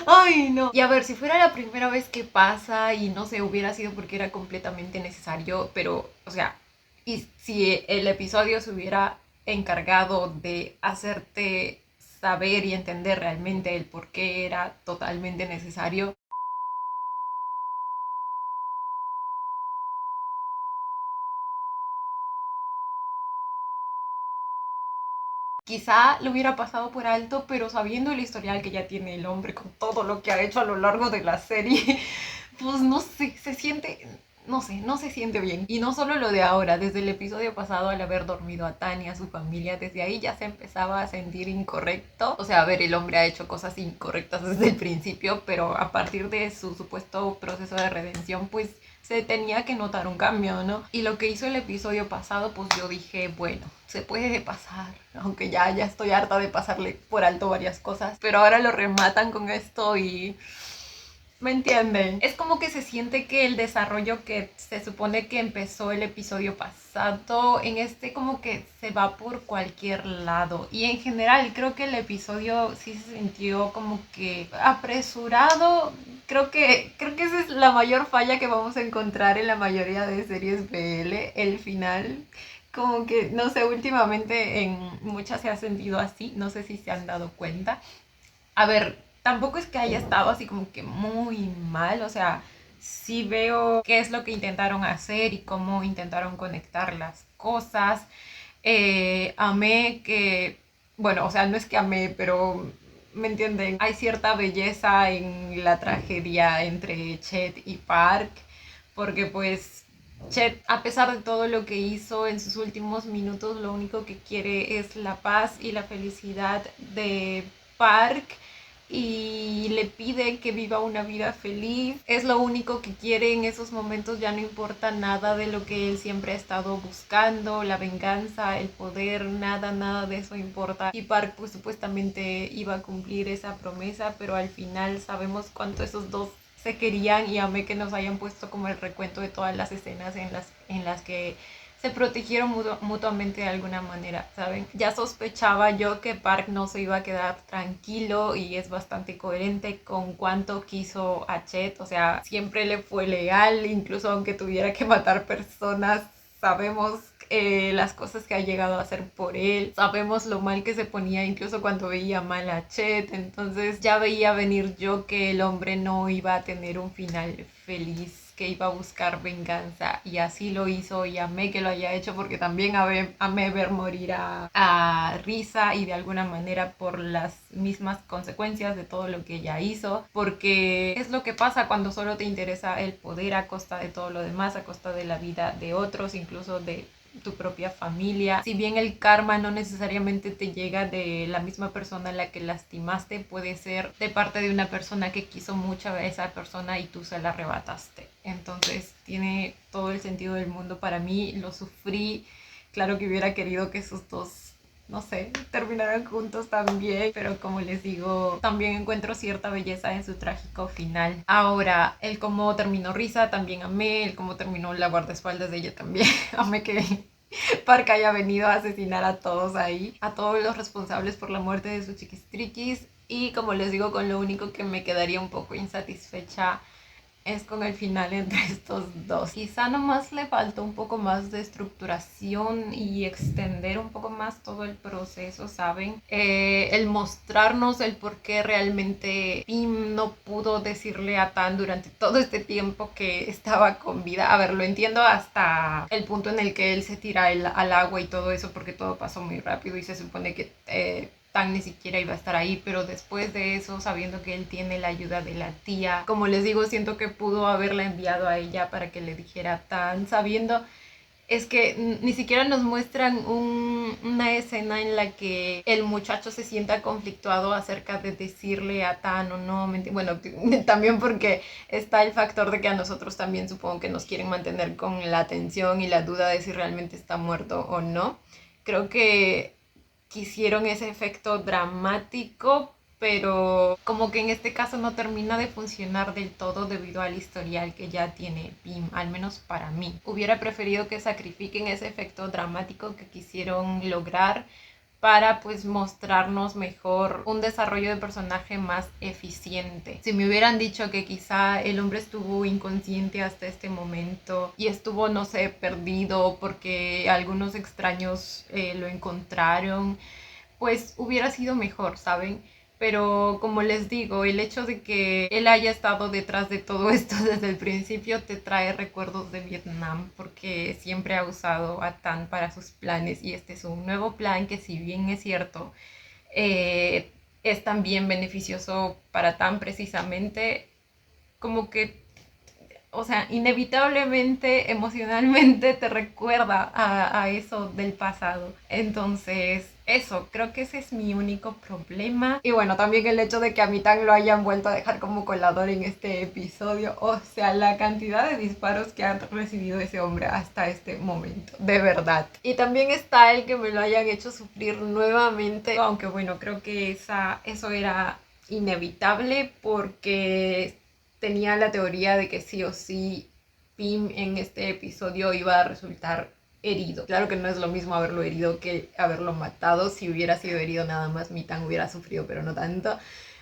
Ay, no. Y a ver, si fuera la primera vez que pasa y no sé, hubiera sido porque era completamente necesario, pero, o sea, y si el episodio se hubiera encargado de hacerte saber y entender realmente el por qué era totalmente necesario. Quizá lo hubiera pasado por alto, pero sabiendo el historial que ya tiene el hombre con todo lo que ha hecho a lo largo de la serie, pues no sé, se siente... No sé, no se siente bien. Y no solo lo de ahora, desde el episodio pasado al haber dormido a Tan y a su familia, desde ahí ya se empezaba a sentir incorrecto. O sea, a ver, el hombre ha hecho cosas incorrectas desde el principio, pero a partir de su supuesto proceso de redención, pues se tenía que notar un cambio, ¿no? Y lo que hizo el episodio pasado, pues yo dije, bueno, se puede pasar, aunque ya estoy harta de pasarle por alto varias cosas, pero ahora lo rematan con esto y... ¿Me entienden? Es como que se siente que el desarrollo que se supone que empezó el episodio pasado, en este como que se va por cualquier lado. Y en general creo que el episodio sí se sintió como que apresurado. Creo que esa es la mayor falla que vamos a encontrar en la mayoría de series BL, el final. Como que, no sé, últimamente en muchas se ha sentido así, no sé si se han dado cuenta. A ver, tampoco es que haya estado así como que muy mal, o sea, sí veo qué es lo que intentaron hacer y cómo intentaron conectar las cosas. Amé que, bueno, o sea, no es que amé, pero ¿me entienden? Hay cierta belleza en la tragedia entre Chet y Park, porque pues Chet, a pesar de todo lo que hizo en sus últimos minutos, lo único que quiere es la paz y la felicidad de Park y le pide que viva una vida feliz. Es lo único que quiere en esos momentos, ya no importa nada de lo que él siempre ha estado buscando, la venganza, el poder, nada de eso importa. Y Park pues supuestamente iba a cumplir esa promesa, pero al final sabemos cuánto esos dos se querían y amé que nos hayan puesto como el recuento de todas las escenas en las que se protegieron mutuamente de alguna manera, ¿saben? Ya sospechaba yo que Park no se iba a quedar tranquilo y es bastante coherente con cuánto quiso a Chet, o sea, siempre le fue leal, incluso aunque tuviera que matar personas, sabemos las cosas que ha llegado a hacer por él, sabemos lo mal que se ponía incluso cuando veía mal a Chet, entonces ya veía venir yo que el hombre no iba a tener un final feliz, que iba a buscar venganza y así lo hizo y amé que lo haya hecho porque también amé ver morir a Risa y de alguna manera por las mismas consecuencias de todo lo que ella hizo, porque es lo que pasa cuando solo te interesa el poder a costa de todo lo demás, a costa de la vida de otros, incluso de tu propia familia. Si bien el karma no necesariamente te llega de la misma persona a la que lastimaste, puede ser de parte de una persona que quiso mucho a esa persona y tú se la arrebataste. Entonces tiene todo el sentido del mundo para mí, lo sufrí. Claro que hubiera querido que esos dos, no sé, terminaran juntos también, pero como les digo, también encuentro cierta belleza en su trágico final. Ahora, el cómo terminó Risa también amé, el cómo terminó la guardaespaldas de ella también amé que Park haya venido a asesinar a todos ahí, a todos los responsables por la muerte de sus chiquistriquis. Y como les digo, con lo único que me quedaría un poco insatisfecha es con el final entre estos dos. Quizá nomás le faltó un poco más de estructuración y extender un poco más todo el proceso, ¿saben? El mostrarnos el por qué realmente Pim no pudo decirle a Tan durante todo este tiempo que estaba con vida. A ver, lo entiendo hasta el punto en el que él se tira al agua y todo eso, porque todo pasó muy rápido y se supone que Tan ni siquiera iba a estar ahí, pero después de eso, sabiendo que él tiene la ayuda de la tía, como les digo, siento que pudo haberla enviado a ella para que le dijera a Tan, sabiendo, es que ni siquiera nos muestran una escena en la que el muchacho se sienta conflictuado acerca de decirle a Tan o no, bueno, también porque está el factor de que a nosotros también supongo que nos quieren mantener con la atención y la duda de si realmente está muerto o no. Creo que quisieron ese efecto dramático, pero como que en este caso no termina de funcionar del todo debido al historial que ya tiene Pim, al menos para mí. Hubiera preferido que sacrifiquen ese efecto dramático que quisieron lograr para pues mostrarnos mejor un desarrollo de personaje más eficiente. Si me hubieran dicho que quizá el hombre estuvo inconsciente hasta este momento y estuvo, no sé, perdido porque algunos extraños lo encontraron, pues hubiera sido mejor, ¿saben? Pero como les digo, el hecho de que él haya estado detrás de todo esto desde el principio te trae recuerdos de Vietnam, porque siempre ha usado a Tan para sus planes y este es un nuevo plan que, si bien es cierto, es también beneficioso para Tan precisamente, como que, o sea, inevitablemente, emocionalmente te recuerda a eso del pasado. Entonces, eso, creo que ese es mi único problema. Y bueno, también el hecho de que a Tan lo hayan vuelto a dejar como colador en este episodio. O sea, la cantidad de disparos que ha recibido ese hombre hasta este momento, de verdad. Y también está el que me lo hayan hecho sufrir nuevamente. Aunque bueno, creo que eso era inevitable porque tenía la teoría de que sí o sí Pim en este episodio iba a resultar herido. Claro que no es lo mismo haberlo herido que haberlo matado. Si hubiera sido herido nada más, Tan hubiera sufrido, pero no tanto.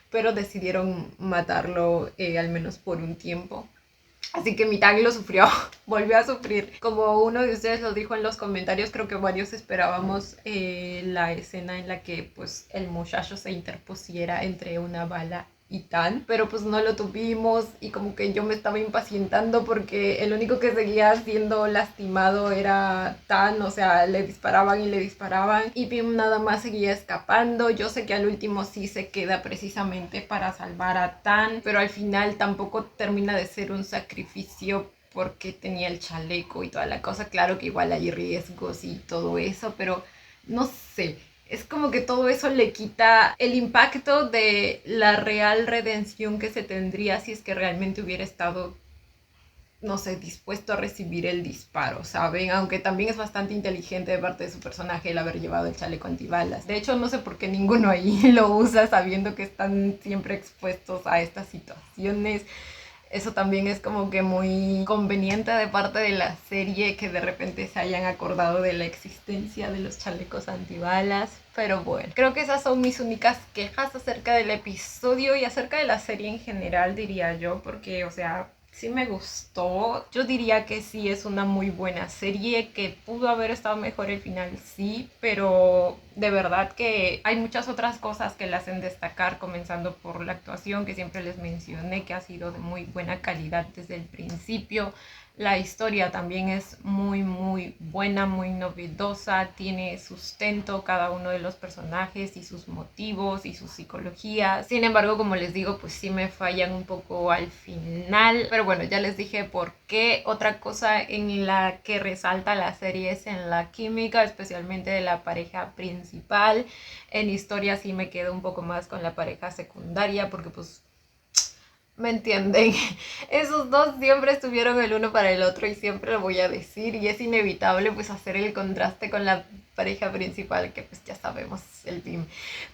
Pero decidieron matarlo al menos por un tiempo. Así que Tan lo sufrió, volvió a sufrir. Como uno de ustedes lo dijo en los comentarios, creo que varios esperábamos la escena en la que pues el muchacho se interpusiera entre una bala y Tan, pero pues no lo tuvimos y como que yo me estaba impacientando porque el único que seguía siendo lastimado era Tan, o sea, le disparaban y Pim nada más seguía escapando. Yo sé que al último sí se queda precisamente para salvar a Tan, pero al final tampoco termina de ser un sacrificio porque tenía el chaleco y toda la cosa. Claro que igual hay riesgos y todo eso, pero no sé. Es como que todo eso le quita el impacto de la real redención que se tendría si es que realmente hubiera estado, no sé, dispuesto a recibir el disparo, ¿saben? Aunque también es bastante inteligente de parte de su personaje el haber llevado el chaleco antibalas. De hecho, no sé por qué ninguno ahí lo usa sabiendo que están siempre expuestos a estas situaciones. Eso también es como que muy conveniente de parte de la serie que de repente se hayan acordado de la existencia de los chalecos antibalas. Pero bueno, creo que esas son mis únicas quejas acerca del episodio y acerca de la serie en general, diría yo, porque, o sea, sí me gustó. Yo diría que sí es una muy buena serie, que pudo haber estado mejor el final, sí, pero de verdad que hay muchas otras cosas que la hacen destacar, comenzando por la actuación que siempre les mencioné, que ha sido de muy buena calidad desde el principio. La historia también es muy buena, muy novedosa, tiene sustento cada uno de los personajes y sus motivos y sus psicologías. Sin embargo, como les digo, pues sí me fallan un poco al final. Pero bueno, ya les dije por qué. Otra cosa en la que resalta la serie es en la química, especialmente de la pareja principal. En historia sí me quedo un poco más con la pareja secundaria porque pues... ¿me entienden? Esos dos siempre estuvieron el uno para el otro y siempre lo voy a decir y es inevitable pues hacer el contraste con la pareja principal que pues ya sabemos el team.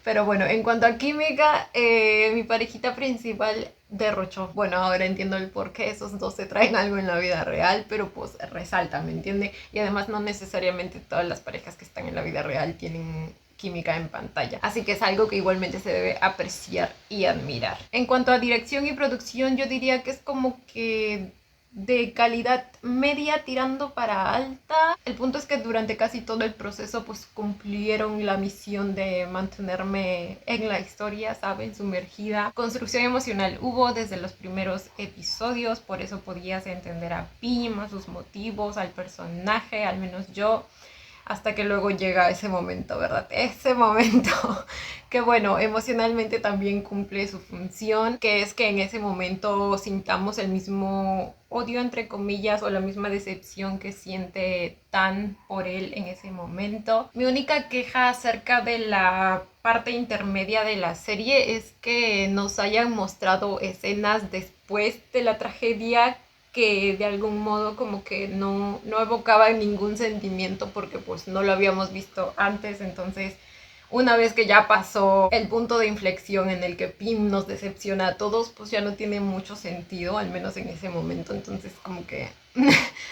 Pero bueno, en cuanto a química, mi parejita principal derrochó. Bueno, ahora entiendo el por qué esos dos se traen algo en la vida real, pero pues resalta, ¿me entienden? Y además no necesariamente todas las parejas que están en la vida real tienen química en pantalla, así que es algo que igualmente se debe apreciar y admirar. En cuanto a dirección y producción, yo diría que es como que de calidad media tirando para alta. El punto es que durante casi todo el proceso pues cumplieron la misión de mantenerme en la historia, ¿saben? Sumergida. Construcción emocional hubo desde los primeros episodios, por eso podías entender a Pim, a sus motivos, al personaje, al menos yo. Hasta que luego llega ese momento, ¿verdad? Ese momento que, bueno, emocionalmente también cumple su función, que es que en ese momento sintamos el mismo odio, entre comillas, o la misma decepción que siente Tan por él en ese momento. Mi única queja acerca de la parte intermedia de la serie es que nos hayan mostrado escenas después de la tragedia que de algún modo como que no evocaba ningún sentimiento porque pues no lo habíamos visto antes. Entonces, una vez que ya pasó el punto de inflexión en el que Pim nos decepciona a todos, pues ya no tiene mucho sentido, al menos en ese momento. Entonces como que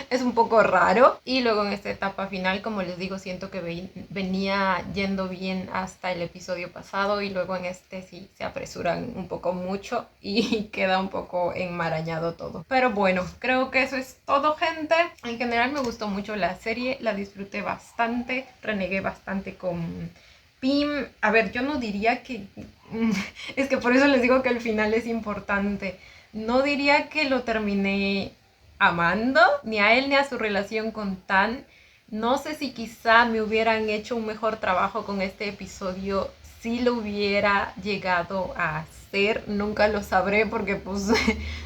es un poco raro. Y luego en esta etapa final, como les digo, siento que venía yendo bien hasta el episodio pasado y luego en este sí se apresuran un poco mucho y queda un poco enmarañado todo. Pero bueno, creo que eso es todo, gente. En general me gustó mucho la serie, la disfruté bastante, renegué bastante con Pim. A ver, yo no diría que... es que por eso les digo que el final es importante. No diría que lo terminé amando, ni a él ni a su relación con Tan. No sé si quizá me hubieran hecho un mejor trabajo con este episodio si lo hubiera llegado a hacer. Nunca lo sabré porque pues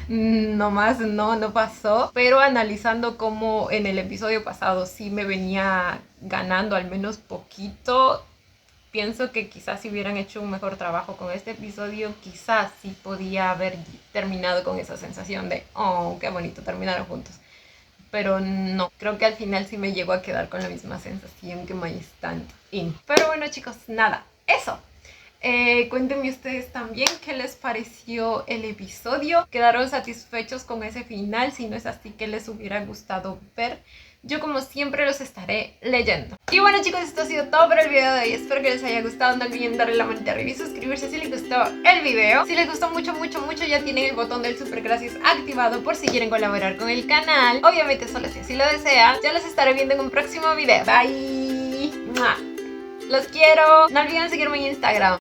nomás no pasó. Pero analizando cómo en el episodio pasado sí me venía ganando al menos poquito, pienso que quizás si hubieran hecho un mejor trabajo con este episodio, quizás sí podía haber terminado con esa sensación de oh, qué bonito, terminaron juntos. Pero no, creo que al final sí me llegó a quedar con la misma sensación que My Stand In. Pero bueno, chicos, nada, eso. Cuéntenme ustedes también qué les pareció el episodio. ¿Quedaron satisfechos con ese final? Si no es así, ¿qué les hubiera gustado ver? Yo como siempre los estaré leyendo. Y bueno, chicos, esto ha sido todo por el video de hoy. Espero que les haya gustado. No olviden darle la manita arriba y suscribirse si les gustó el video. Si les gustó mucho, ya tienen el botón del super gracias activado por si quieren colaborar con el canal. Obviamente solo si así lo desean. Ya los estaré viendo en un próximo video. Bye. Los quiero. No olviden seguirme en Instagram.